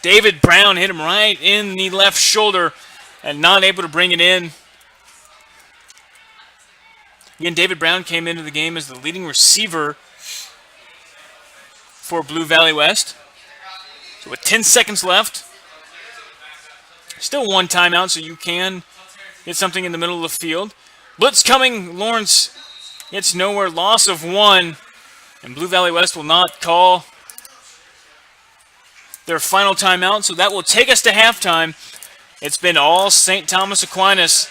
David Brown. Hit him right in the left shoulder and not able to bring it in. Again, David Brown came into the game as the leading receiver for Blue Valley West. So with 10 seconds left, still one timeout, so you can get something in the middle of the field. Blitz coming, Lawrence gets nowhere, loss of one, and Blue Valley West will not call their final timeout, so that will take us to halftime. It's been all St. Thomas Aquinas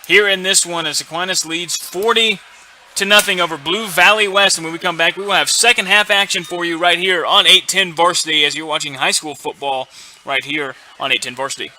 here in this one as Aquinas leads 40-0 over Blue Valley West. And when we come back, we will have second half action for you right here on 810 Varsity as you're watching high school football right here on 810 Varsity.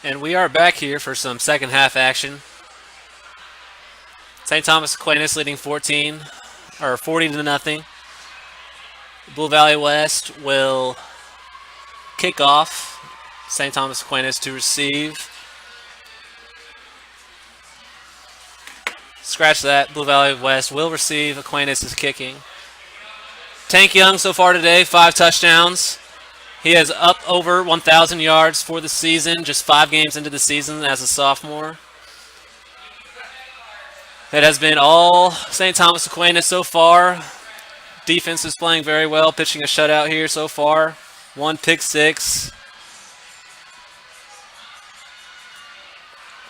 And we are back here for some second half action. St. Thomas Aquinas leading 40 to nothing. Blue Valley West will kick off. St. Thomas Aquinas to receive. Scratch that. Blue Valley West will receive. Aquinas is kicking. Tank Young so far today, 5 touchdowns. He has up over 1,000 yards for the season, just 5 games into the season as a sophomore. It has been all St. Thomas Aquinas so far. Defense is playing very well, pitching a shutout here so far. 1 pick six.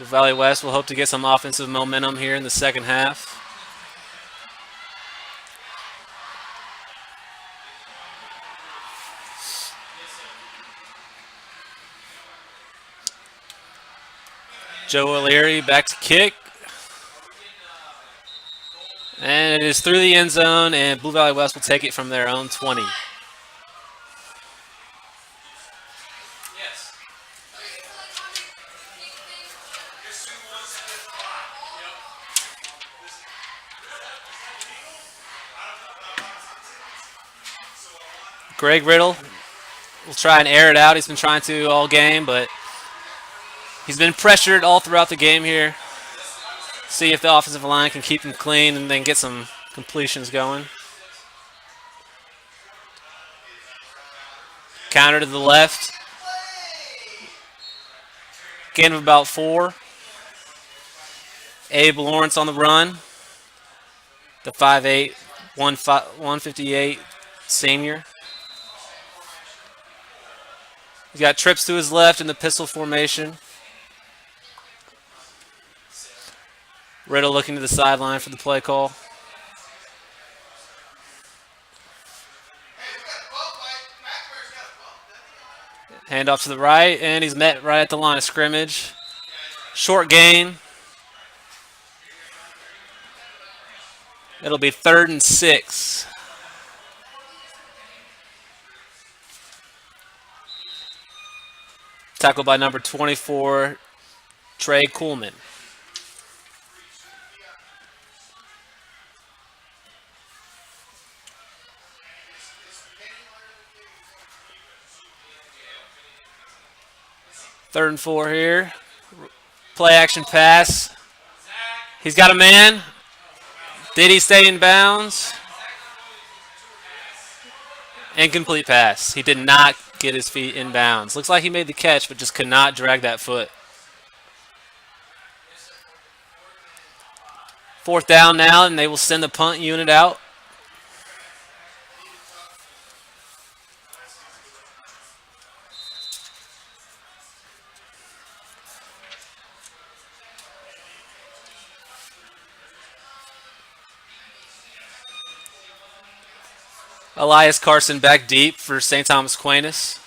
Valley West will hope to get some offensive momentum here in the second half. Joe O'Leary back to kick. And it is through the end zone, and Blue Valley West will take it from their own 20. Greg Riddle will try and air it out. He's been trying to all game, but he's been pressured all throughout the game here. See if the offensive line can keep him clean and then get some completions going. Counter to the left. Gain of about 4. Abe Lawrence on the run. The 5'8", 158 senior. He's got trips to his left in the pistol formation. Riddle looking to the sideline for the play call. Hand off to the right, and he's met right at the line of scrimmage. Short gain. It'll be 3rd and 6. Tackled by number 24, Trey Coolman. Third and 4 here. Play action pass. He's got a man. Did he stay in bounds? Incomplete pass. He did not get his feet in bounds. Looks like he made the catch, but just could not drag that foot. 4th down now, and they will send the punt unit out. Elias Carson back deep for St. Thomas Aquinas.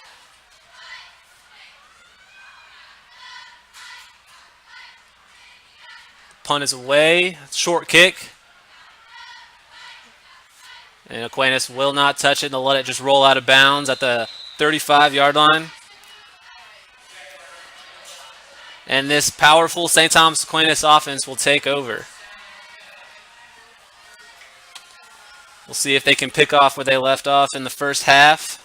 Punt is away. Short kick. And Aquinas will not touch it. They'll let it just roll out of bounds at the 35-yard line. And this powerful St. Thomas Aquinas offense will take over. We'll see if they can pick off where they left off in the first half.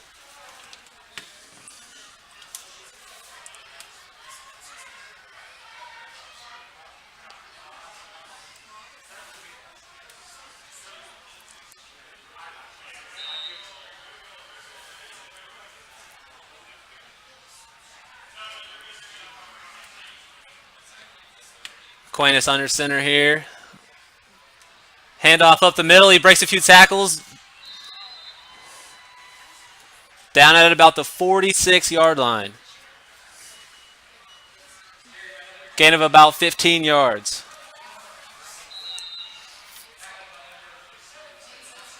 Aquinas under center here. Handoff up the middle. He breaks a few tackles. Down at about the 46-yard line. Gain of about 15 yards.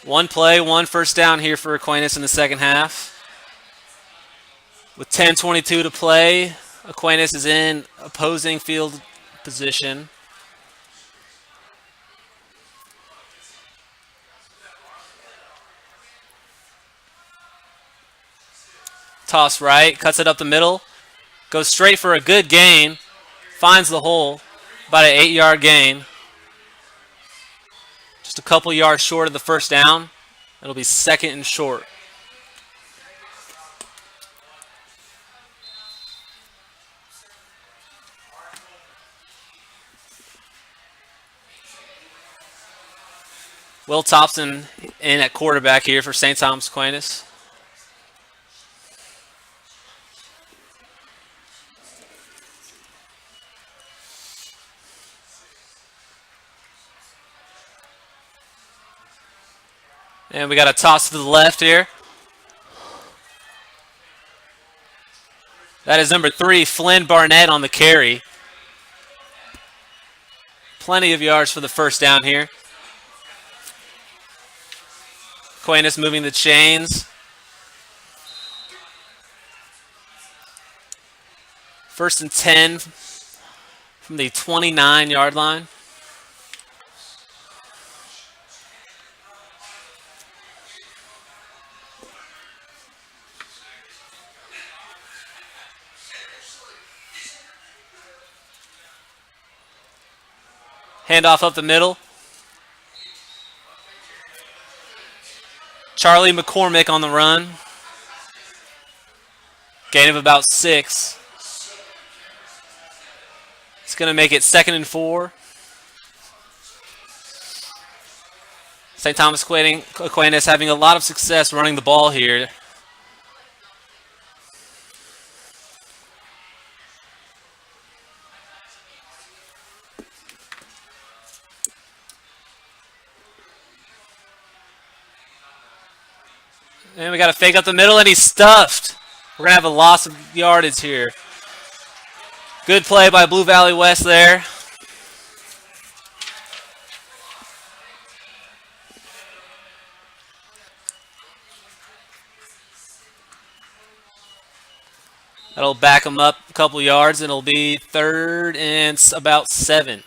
One play, 1 first down here for Aquinas in the second half. With 10:22 to play, Aquinas is in opposing field position. Toss right, cuts it up the middle. Goes straight for a good gain. Finds the hole. About an 8-yard gain. Just a couple yards short of the first down. It'll be 2nd and short. Will Thompson in at quarterback here for St. Thomas Aquinas. And we got a toss to the left here. That is number 3, Flynn Barnett on the carry. Plenty of yards for the first down here. Aquinas moving the chains. First and 10 from the 29-yard line. Handoff up the middle. Charlie McCormick on the run. Gain of about 6. It's going to make it 2nd and 4. St. Thomas Aquinas having a lot of success running the ball here. And we got a fake up the middle, and he's stuffed. We're going to have a loss of yardage here. Good play by Blue Valley West there. That'll back him up a couple yards, and it'll be 3rd and about 7.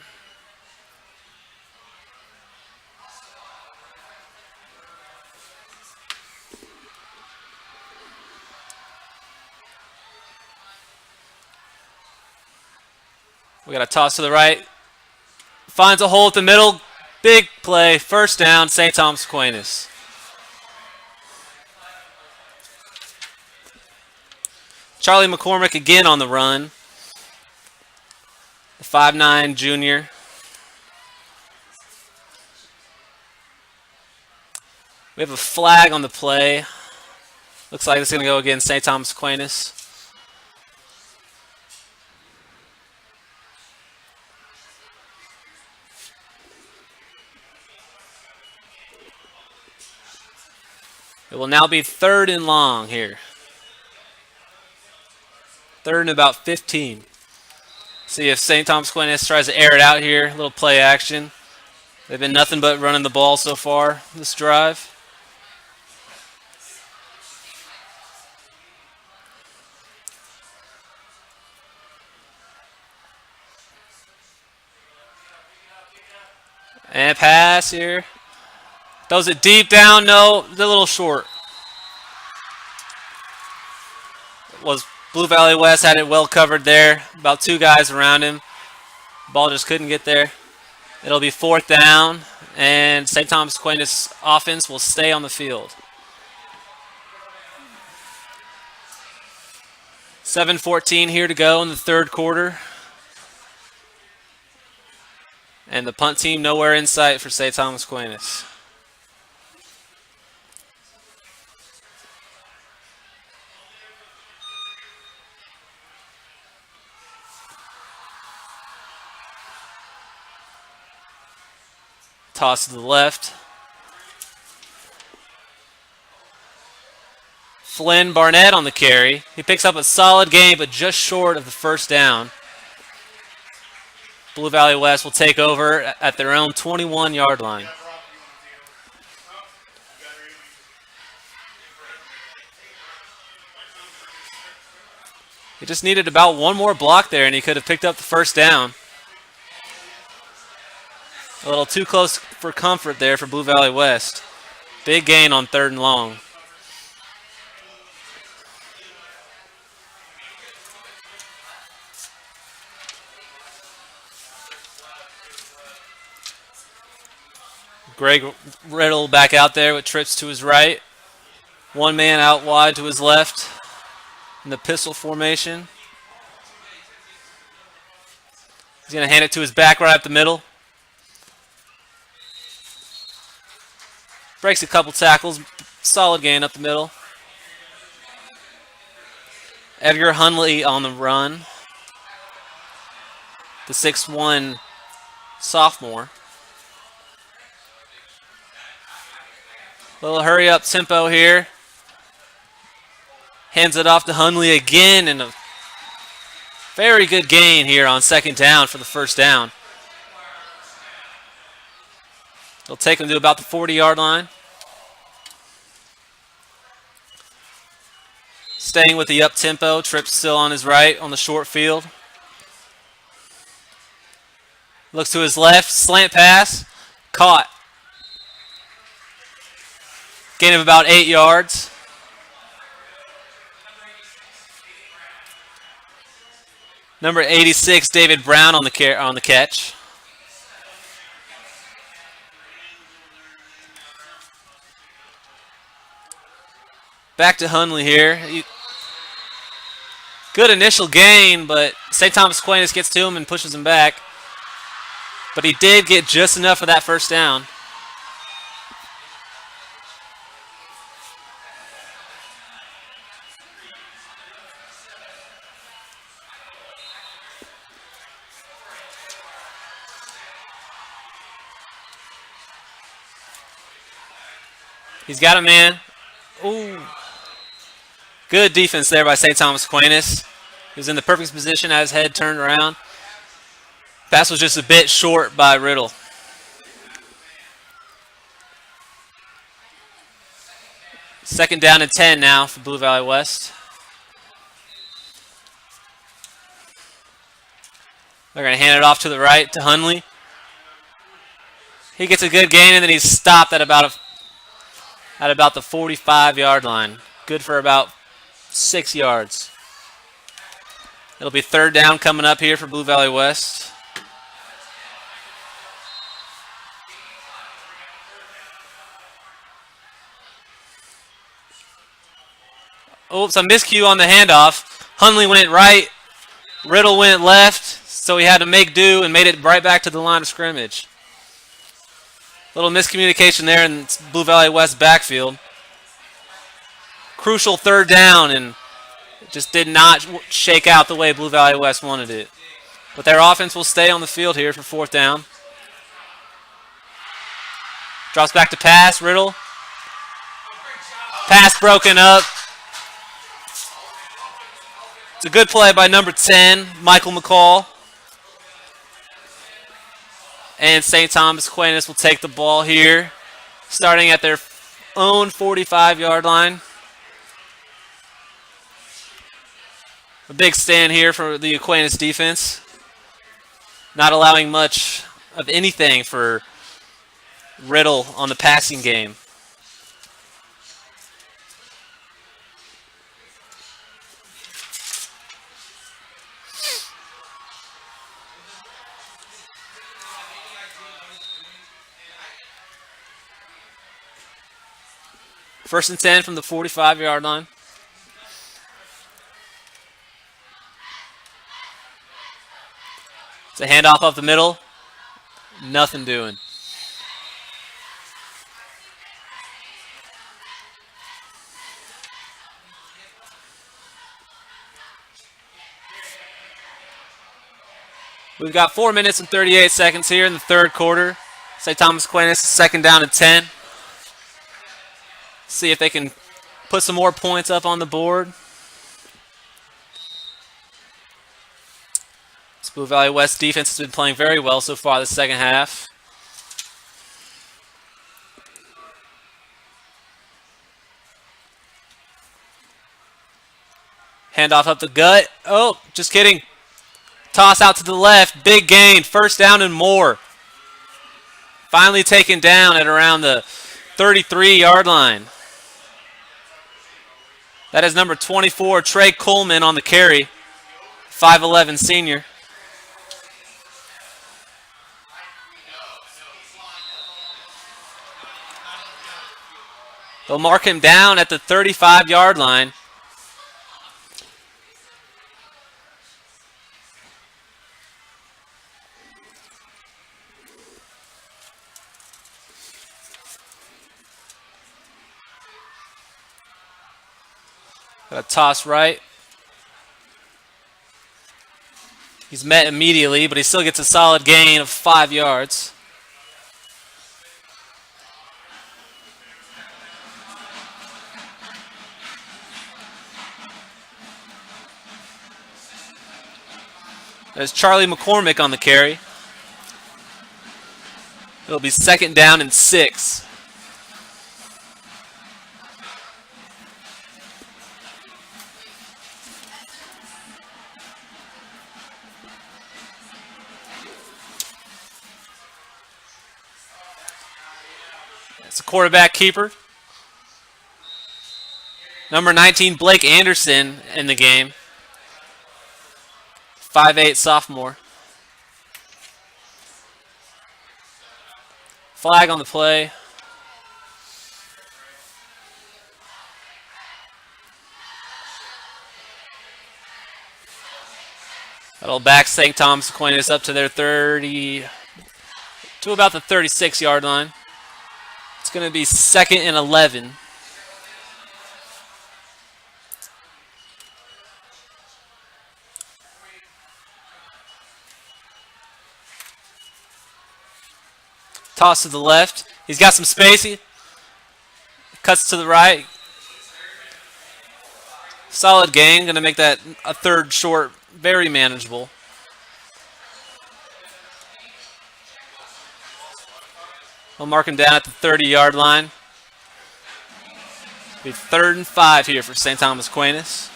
We got a toss to the right. Finds a hole at the middle. Big play. First down, St. Thomas Aquinas. Charlie McCormick again on the run. The 5'9" junior. We have a flag on the play. Looks like it's going to go against St. Thomas Aquinas. It will now be 3rd and long here. 3rd and about 15. See if St. Thomas Aquinas tries to air it out here. A little play action. They've been nothing but running the ball so far this drive. And pass here. Throws it deep down. No, a little short. Was Blue Valley West had it well covered there. About 2 guys around him. Ball just couldn't get there. It'll be 4th down, and St. Thomas Aquinas offense will stay on the field. 7:14 here to go in the 3rd quarter. And the punt team nowhere in sight for St. Thomas Aquinas. Toss to the left. Flynn Barnett on the carry. He picks up a solid gain, but just short of the first down. Blue Valley West will take over at their own 21-yard line. He just needed about one more block there, and he could have picked up the first down. A little too close for comfort there for Blue Valley West. Big gain on 3rd and long. Greg Riddle back out there with trips to his right. One man out wide to his left in the pistol formation. He's going to hand it to his back right up the middle. Breaks a couple tackles. Solid gain up the middle. Edgar Hunley on the run. The 6'1" sophomore. Little hurry up tempo here. Hands it off to Hunley again, and a very good gain here on second down for the first down. They'll take him to about the 40-yard line. Staying with the up tempo, Tripp's still on his right on the short field. Looks to his left, slant pass, caught. Gain of about 8 yards. Number 86, David Brown on the catch. Back to Hunley here. Good initial gain, but St. Thomas Aquinas gets to him and pushes him back. But he did get just enough for that first down. He's got a man. Ooh. Good defense there by St. Thomas Aquinas. He was in the perfect position, had his head turned around. Pass was just a bit short by Riddle. Second down and 10 now for Blue Valley West. They're going to hand it off to the right to Hunley. He gets a good gain, and then he's stopped at about the 45-yard line. Good for about 6 yards. It'll be third down coming up here for Blue Valley West. Oops, a miscue on the handoff. Hunley went right, Riddle went left, so he had to make do and made it right back to the line of scrimmage. Little miscommunication there in Blue Valley West backfield. Crucial third down, and it just did not shake out the way Blue Valley West wanted it. But their offense will stay on the field here for fourth down. Drops back to pass, Riddle. Pass broken up. It's a good play by number 10, Michael McCall. And St. Thomas Aquinas will take the ball here, starting at their own 45-yard line. A big stand here for the Aquinas defense. Not allowing much of anything for Riddle on the passing game. First and 10 from the 45-yard line. It's a handoff up the middle. Nothing doing. We've got 4 minutes and 38 seconds here in the third quarter. St. Thomas Aquinas, second down and 10. See if they can put some more points up on the board. This Blue Valley West defense has been playing very well so far this second half. Handoff up the gut. Oh, just kidding. Toss out to the left. Big gain. First down and more. Finally taken down at around the 33-yard line. That is number 24, Trey Coleman on the carry. 5'11" senior. They'll mark him down at the 35-yard line. Got a toss right. He's met immediately, but he still gets a solid gain of 5 yards. There's Charlie McCormick on the carry. It'll be 2nd down and 6. It's a quarterback keeper. Number 19, Blake Anderson in the game. 5'8" sophomore. Flag on the play. That'll back St. Thomas Aquinas up to their 30, to about the 36-yard line. It's going to be 2nd and 11. Toss to the left. He's got some space. He cuts to the right. Solid gain. Going to make that a 3rd short very manageable. We'll mark him down at the 30-yard line. It'll be 3rd and 5 here for St. Thomas Aquinas.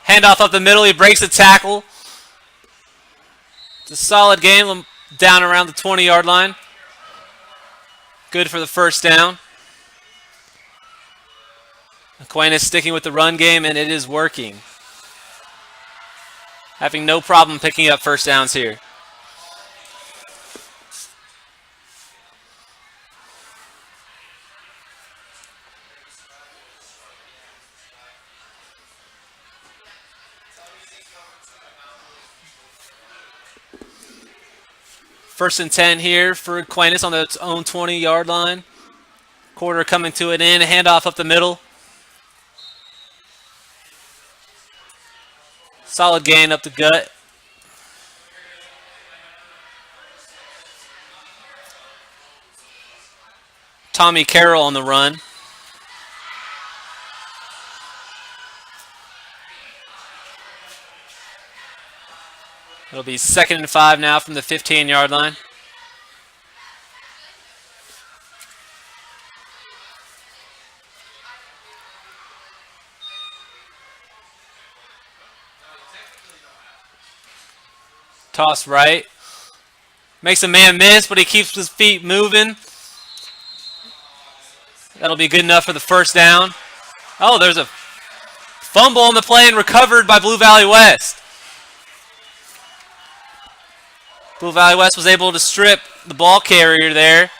Handoff up the middle. He breaks the tackle. It's a solid game down around the 20-yard line. Good for the 1st down. Aquinas sticking with the run game, and it is working. Having no problem picking up 1st downs here. First and 10 here for Aquinas on its own 20-yard line. Quarter coming to an end. Handoff up the middle. Solid gain up the gut. Tommy Carroll on the run. It'll be 2nd and 5 now from the 15-yard line. Toss right. Makes a man miss, but he keeps his feet moving. That'll be good enough for the 1st down. Oh, there's a fumble on the play and recovered by Blue Valley West. Blue Valley West was able to strip the ball carrier there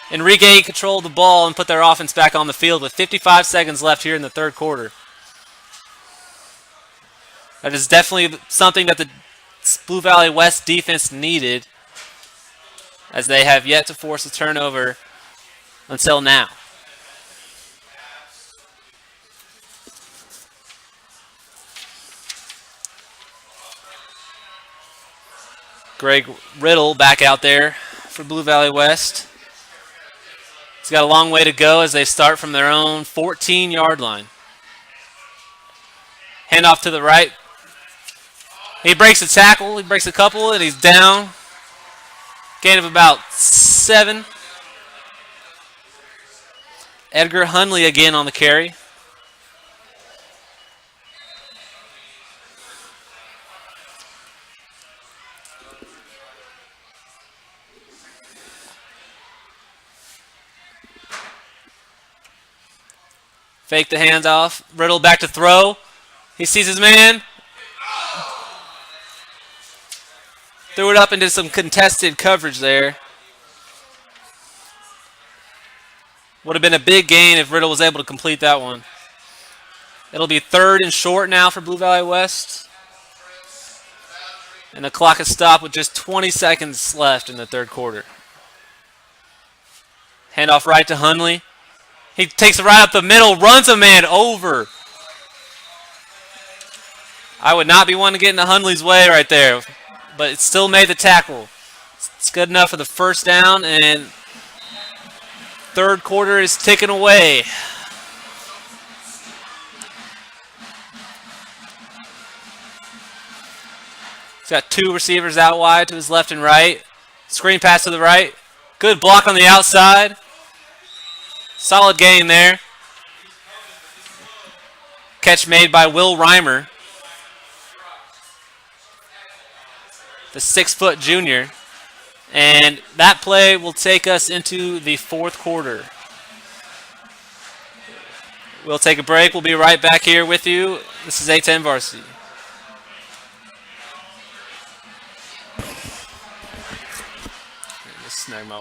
and regain control of the ball and put their offense back on the field with 55 seconds left here in the 3rd quarter. That is definitely something that the Blue Valley West defense needed, as they have yet to force a turnover until now. Greg Riddle back out there for Blue Valley West. He's got a long way to go as they start from their own 14-yard line. Handoff to the right. He breaks a tackle. He breaks a couple, and he's down. Gain of about 7. Edgar Hunley again on the carry. Fake the handoff. Riddle back to throw. He sees his man. Threw it up into some contested coverage there. Would have been a big gain if Riddle was able to complete that one. It'll be 3rd and short now for Blue Valley West. And the clock is stopped with just 20 seconds left in the 3rd quarter. Handoff right to Hundley. He takes it right up the middle, runs a man over. I would not be one to get into Hundley's way right there, but it still made the tackle. It's good enough for the first down, and 3rd quarter is ticking away. He's got 2 receivers out wide to his left and right. Screen pass to the right. Good block on the outside. Solid gain there. Catch made by Will Reimer, the 6-foot junior. And that play will take us into the 4th quarter. We'll take a break. We'll be right back here with you. This is A10 Varsity. Snag my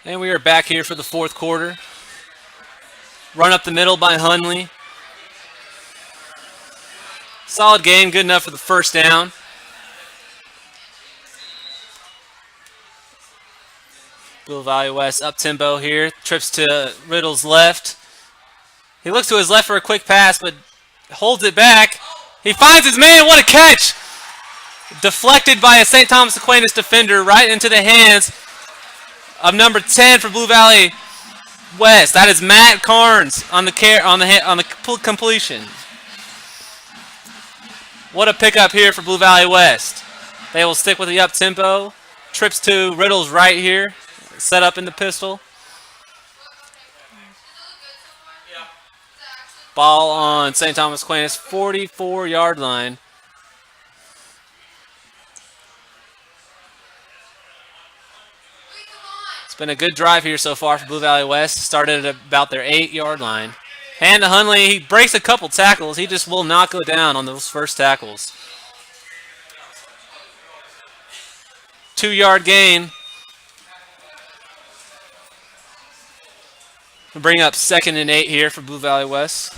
And we are back here for the 4th quarter. Run up the middle by Hundley. Solid game, good enough for the first down. Blue Valley West up tempo here. Trips to Riddle's left. He looks to his left for a quick pass, but holds it back. He finds his man. What a catch! Deflected by a St. Thomas Aquinas defender right into the hands of number 10 for Blue Valley West. That is Matt Carnes on the completion. What a pickup here for Blue Valley West. They will stick with the up tempo. Trips to Riddle's right here. Set up in the pistol. Ball on St. Thomas Aquinas 44-yard line. It's been a good drive here so far for Blue Valley West. Started at about their 8-yard line. Hand to Hundley. He breaks a couple tackles. He just will not go down on those first tackles. 2-yard gain. We'll bring up 2nd and 8 here for Blue Valley West.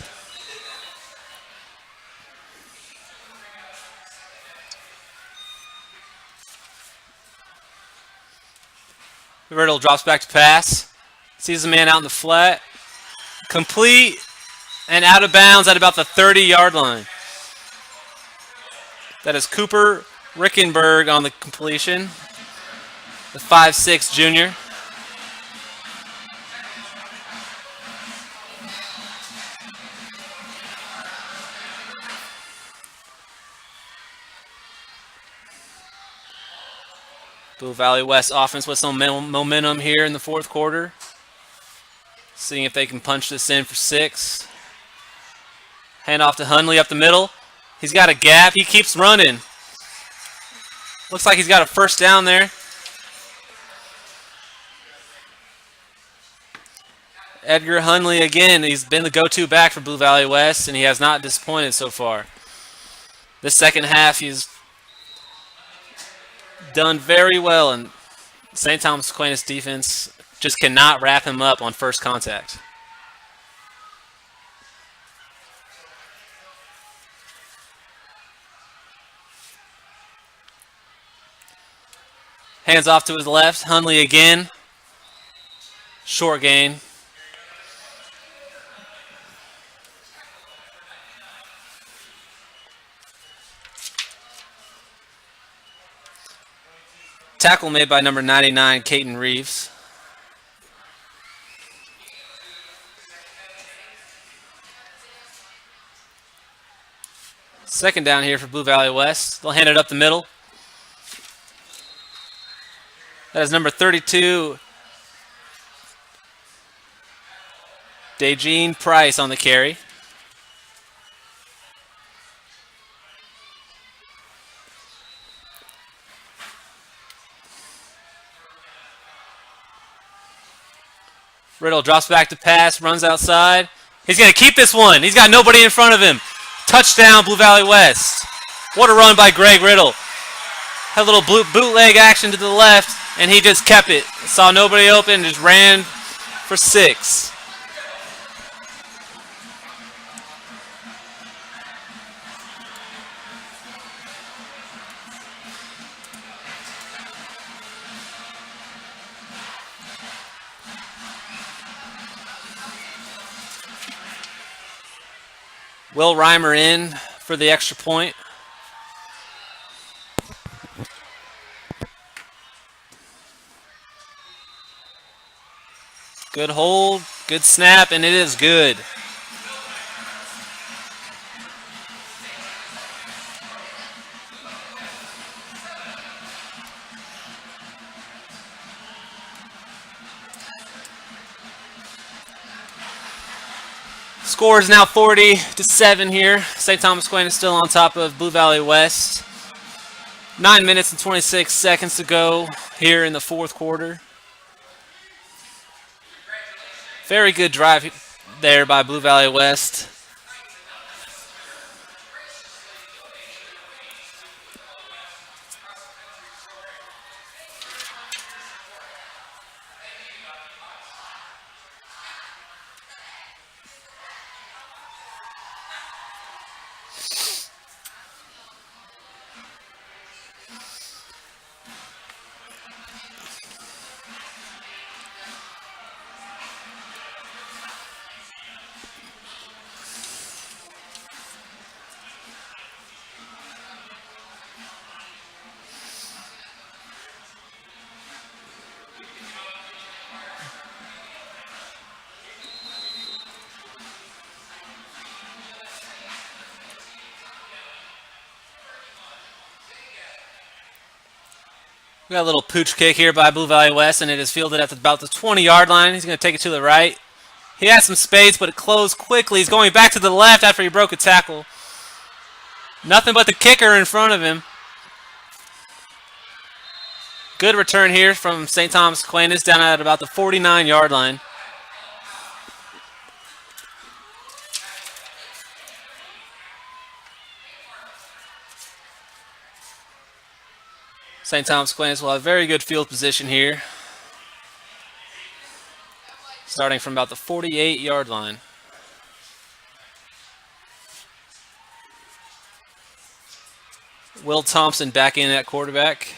Riddle drops back to pass. Sees the man out in the flat. Complete and out of bounds at about the 30-yard line. That is Cooper Rickenberg on the completion. The 5'6" junior. Blue Valley West offense with some momentum here in the 4th quarter. Seeing if they can punch this in for 6. Hand off to Hundley up the middle. He's got a gap. He keeps running. Looks like he's got a first down there. Edgar Hundley again. He's been the go-to back for Blue Valley West, and he has not disappointed so far. This second half, he's done very well, and St. Thomas Aquinas defense just cannot wrap him up on first contact. Hands off to his left. Hundley again. Short gain. Tackle made by number 99, Caton Reeves. Second down here for Blue Valley West. They'll hand it up the middle. That is number 32, Dejeen Price on the carry. Riddle drops back to pass, runs outside. He's going to keep this one. He's got nobody in front of him. Touchdown, Blue Valley West. What a run by Greg Riddle. Had a little bootleg action to the left, and he just kept it. Saw nobody open, just ran for 6. Will Reimer in for the extra point. Good hold, good snap, and it is good. Score is now 40-7 here. St. Thomas Aquinas still on top of Blue Valley West. 9 minutes and 26 seconds to go here in the fourth quarter. Very good drive there by Blue Valley West. We got a little pooch kick here by Blue Valley West, and it is fielded at about the 20-yard line. He's going to take it to the right. He has some space, but it closed quickly. He's going back to the left after he broke a tackle. Nothing but the kicker in front of him. Good return here from St. Thomas Aquinas down at about the 49-yard line. St. Thomas Aquinas will have very good field position here. Starting from about the 48-yard line. Will Thompson back in at quarterback.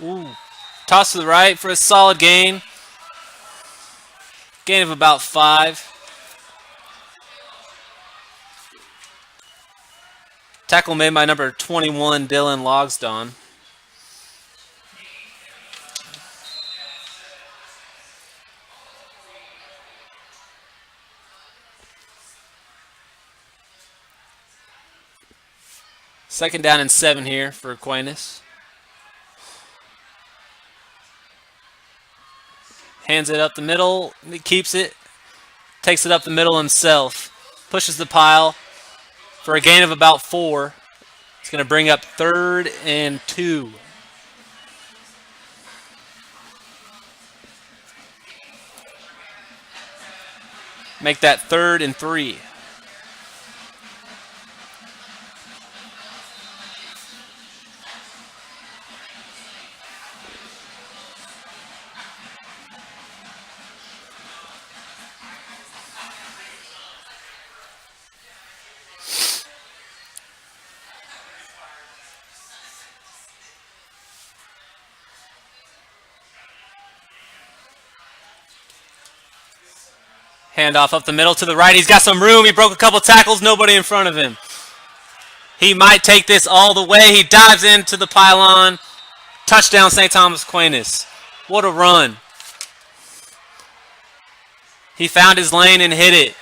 Ooh. Toss to the right for a solid gain. Gain of about 5. Tackle made by number 21, Dylan Logsdon. Second down and 7 here for Aquinas. Hands it up the middle. He keeps it. Takes it up the middle himself. Pushes the pile for a gain of about 4. It's going to bring up 3rd and 2. Make that 3rd and 3. Handoff up the middle to the right. He's got some room. He broke a couple tackles. Nobody in front of him. He might take this all the way. He dives into the pylon. Touchdown, St. Thomas Aquinas. What a run. He found his lane and hit it.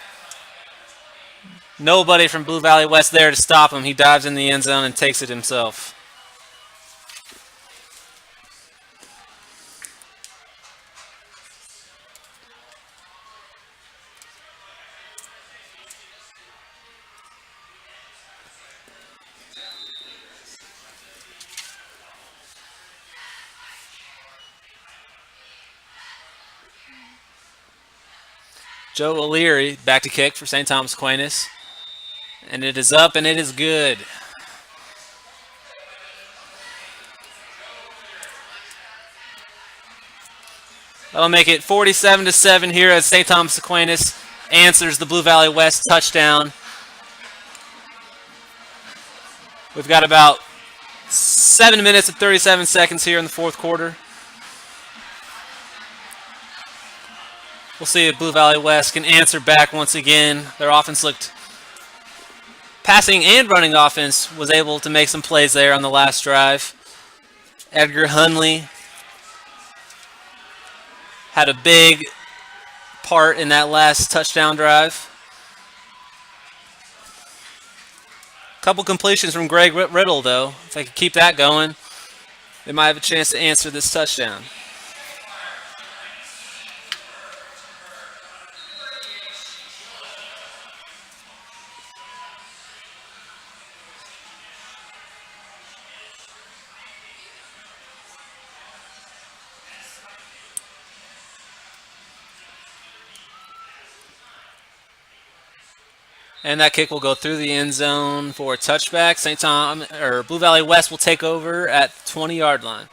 Nobody from Blue Valley West there to stop him. He dives in the end zone and takes it himself. Joe O'Leary back to kick for St. Thomas Aquinas. And it is up and it is good. That'll make it 47-7 here as St. Thomas Aquinas answers the Blue Valley West touchdown. We've got about 7 minutes and 37 seconds here in the 4th quarter. We'll see if Blue Valley West can answer back once again. Their offense looked, passing and running offense, was able to make some plays there on the last drive. Edgar Hunley had a big part in that last touchdown drive. Couple completions from Greg Riddle, though. If they could keep that going, they might have a chance to answer this touchdown. And that kick will go through the end zone for a touchback. Blue Valley West will take over at the 20-yard line.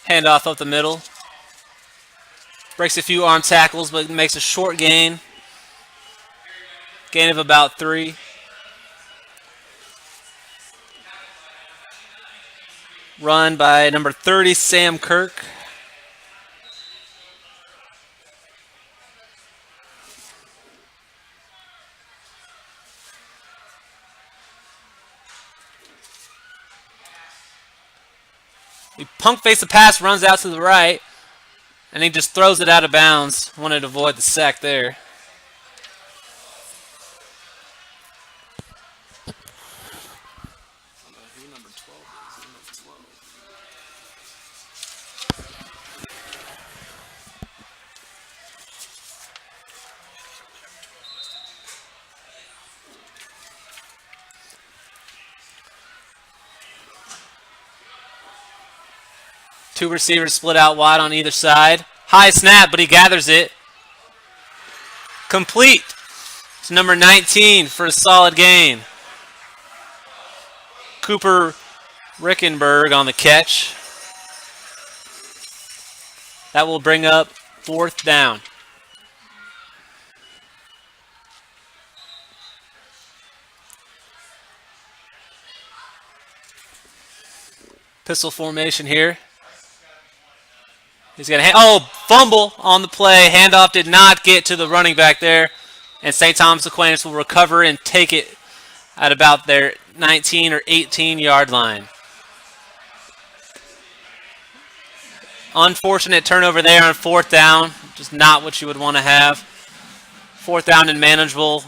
Handoff up the middle. Breaks a few arm tackles, but makes a short gain. Gain of about 3. Run by number 30, Sam Kirk. He punk fakes the pass, runs out to the right, and he just throws it out of bounds. Wanted to avoid the sack there. Two receivers split out wide on either side. High snap, but he gathers it. Complete to number 19 for a solid gain. Cooper Rickenberg on the catch. That will bring up 4th down. Pistol formation here. He's going to fumble on the play. Handoff did not get to the running back there. And St. Thomas Aquinas will recover and take it at about their 19 or 18-yard line. Unfortunate turnover there on 4th down. just not what you would want to have. 4th down and manageable.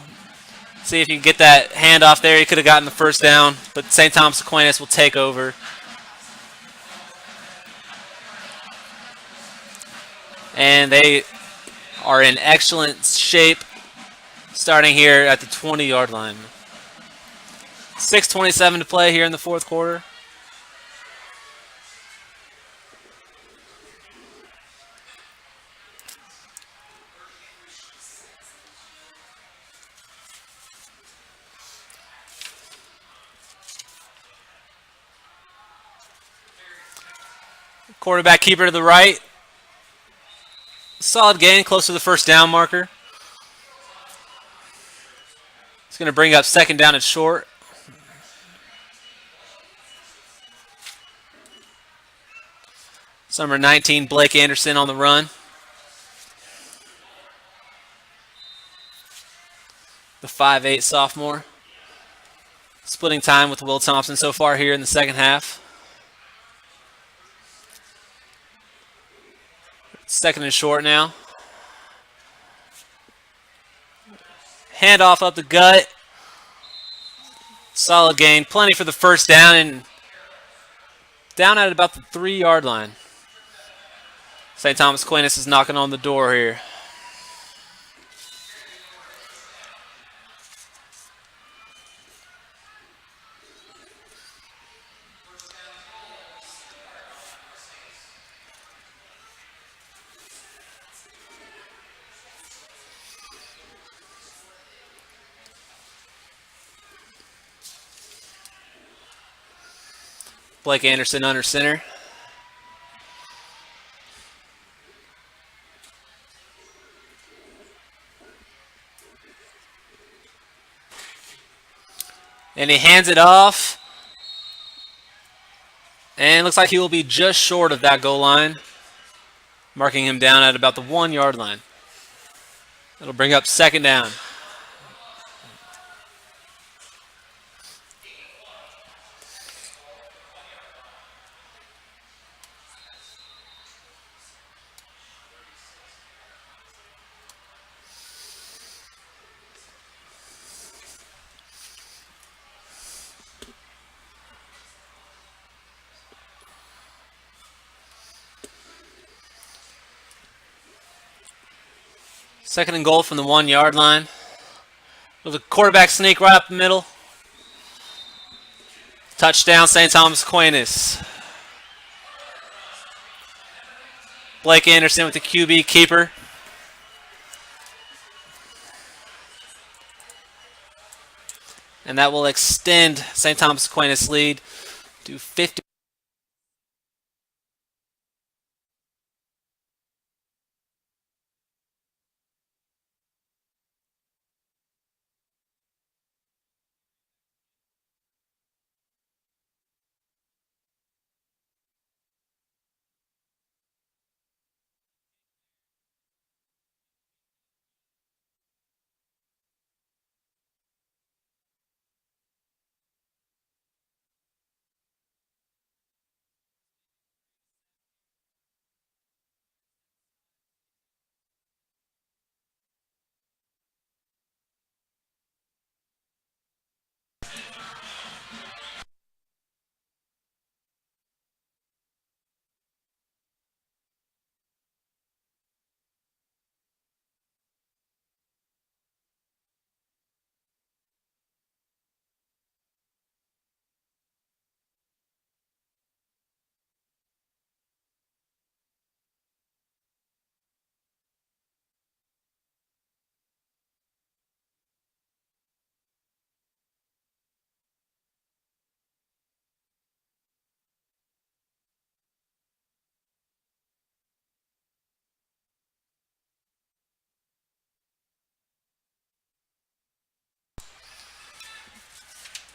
See if you can get that handoff there. He could have gotten the first down, but St. Thomas Aquinas will take over. And they are in excellent shape starting here at the 20-yard line. 6:27 to play here in the 4th quarter. Quarterback keeper to the right. Solid gain, close to the first down marker. It's going to bring up 2nd down and short. Number 19, Blake Anderson on the run. The 5'8" sophomore. Splitting time with Will Thompson so far here in the second half. 2nd and short now. Handoff up the gut. Solid gain. Plenty for the first down, and down at about the 3-yard line. St. Thomas Aquinas is knocking on the door here. Blake Anderson under center. And he hands it off. And it looks like he will be just short of that goal line, marking him down at about the 1-yard line. It'll bring up 2nd down. Second and goal from the 1-yard line. With a quarterback sneak right up the middle. Touchdown, St. Thomas Aquinas. Blake Anderson with the QB keeper. And that will extend St. Thomas Aquinas' lead to 50.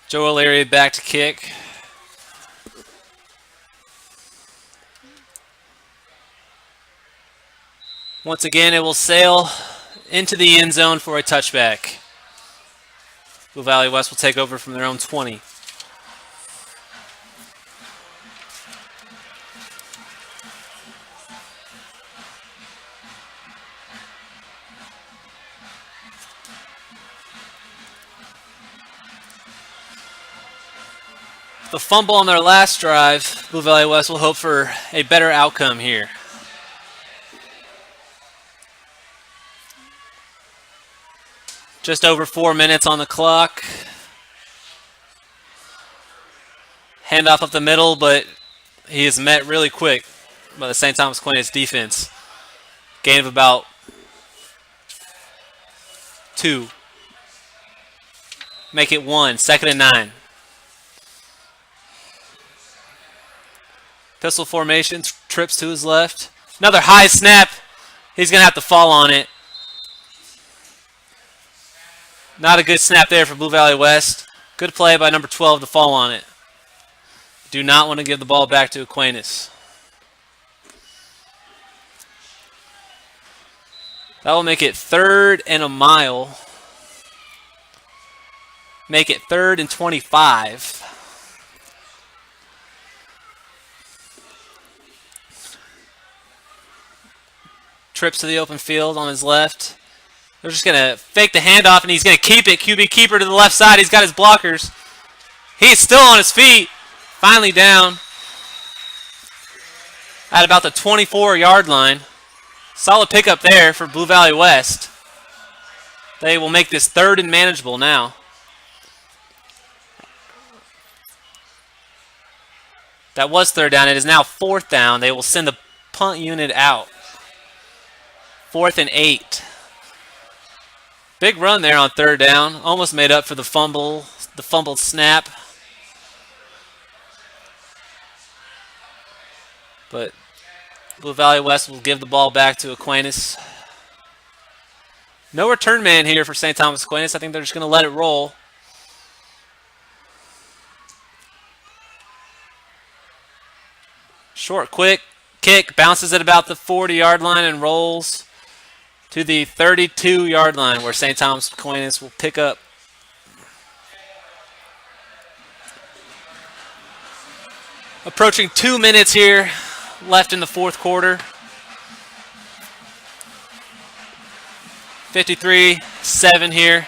Joe O'Leary back to kick. Once again, it will sail into the end zone for a touchback. Blue Valley West will take over from their own 20. The fumble on their last drive, Blue Valley West will hope for a better outcome here. Just over 4 minutes on the clock. Handoff up the middle, but he is met really quick by the St. Thomas Aquinas defense. Gain of about 2. Make it 1, 2nd and 9. Pistol formation, trips to his left. Another high snap. He's going to have to fall on it. Not a good snap there for Blue Valley West. Good play by number 12 to fall on it. Do not want to give the ball back to Aquinas. That will make it 3rd and a mile. Make it 3rd and 25. Trips to the open field on his left. They're just going to fake the handoff, and he's going to keep it. QB keeper to the left side. He's got his blockers. He's still on his feet. Finally down at about the 24-yard line. Solid pickup there for Blue Valley West. They will make this 3rd and manageable now. That was 3rd down. It is now 4th down. They will send the punt unit out. 4th and 8. Big run there on 3rd down. Almost made up for the fumbled snap. But Blue Valley West will give the ball back to Aquinas. No return man here for St. Thomas Aquinas. I think they're just going to let it roll. Short, quick kick. Bounces at about the 40-yard line and rolls to the 32-yard line where St. Thomas Aquinas will pick up. Approaching 2 minutes here left in the 4th quarter. 53-7 here.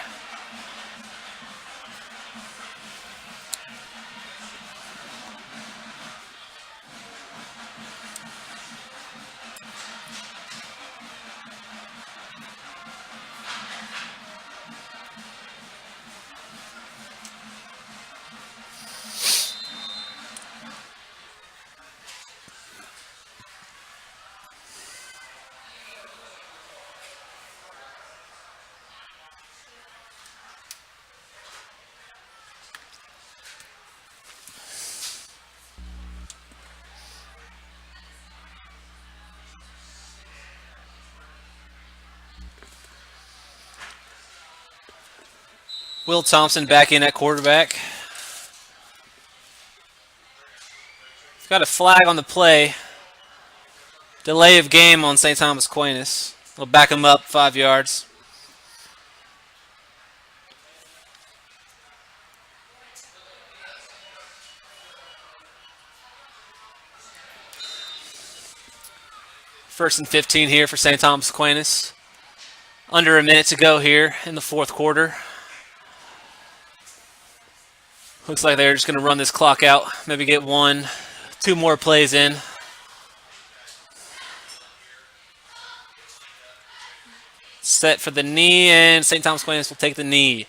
Will Thompson back in at quarterback. Got a flag on the play. Delay of game on St. Thomas Aquinas. We'll back him up 5 yards. First and 15 here for St. Thomas Aquinas. Under a minute to go here in the 4th quarter. Looks like they're just going to run this clock out. Maybe get 1, 2 more plays in. Set for the knee, and St. Thomas Aquinas will take the knee.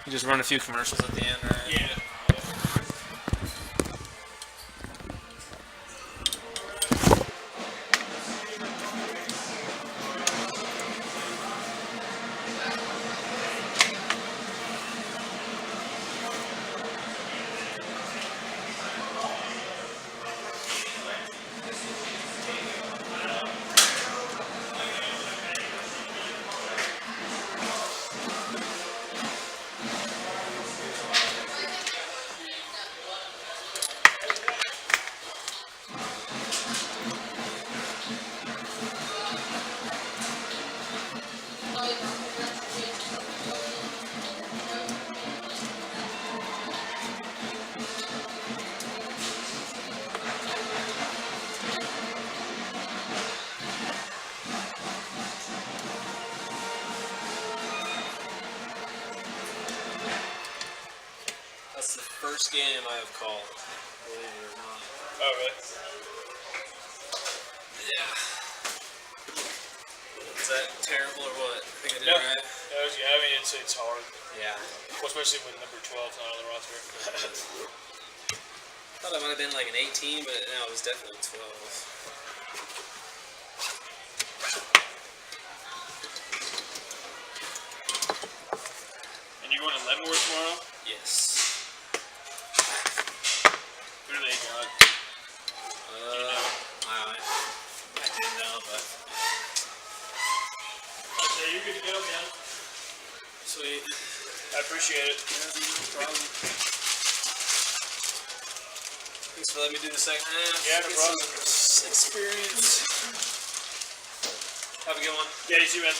You just run a few commercials at the end, right? Yeah. That's the first game I have called, believe it or not. Oh, really? Yeah. Is that terrible or what? I think I did No. it right. I mean, it's hard. Yeah. Well, especially with number 12 not on the roster. Thought it might have been like an 18, but no, it was definitely 12. And you're going to Leavenworth tomorrow? Yes. Who do they got? I didn't know, but Okay, you're good to go, man. sweet. I appreciate it. Yeah, no problem. Thanks for letting me do the second half. Yeah, no Get problem. some experience. Have a good one. Yeah, you too, man.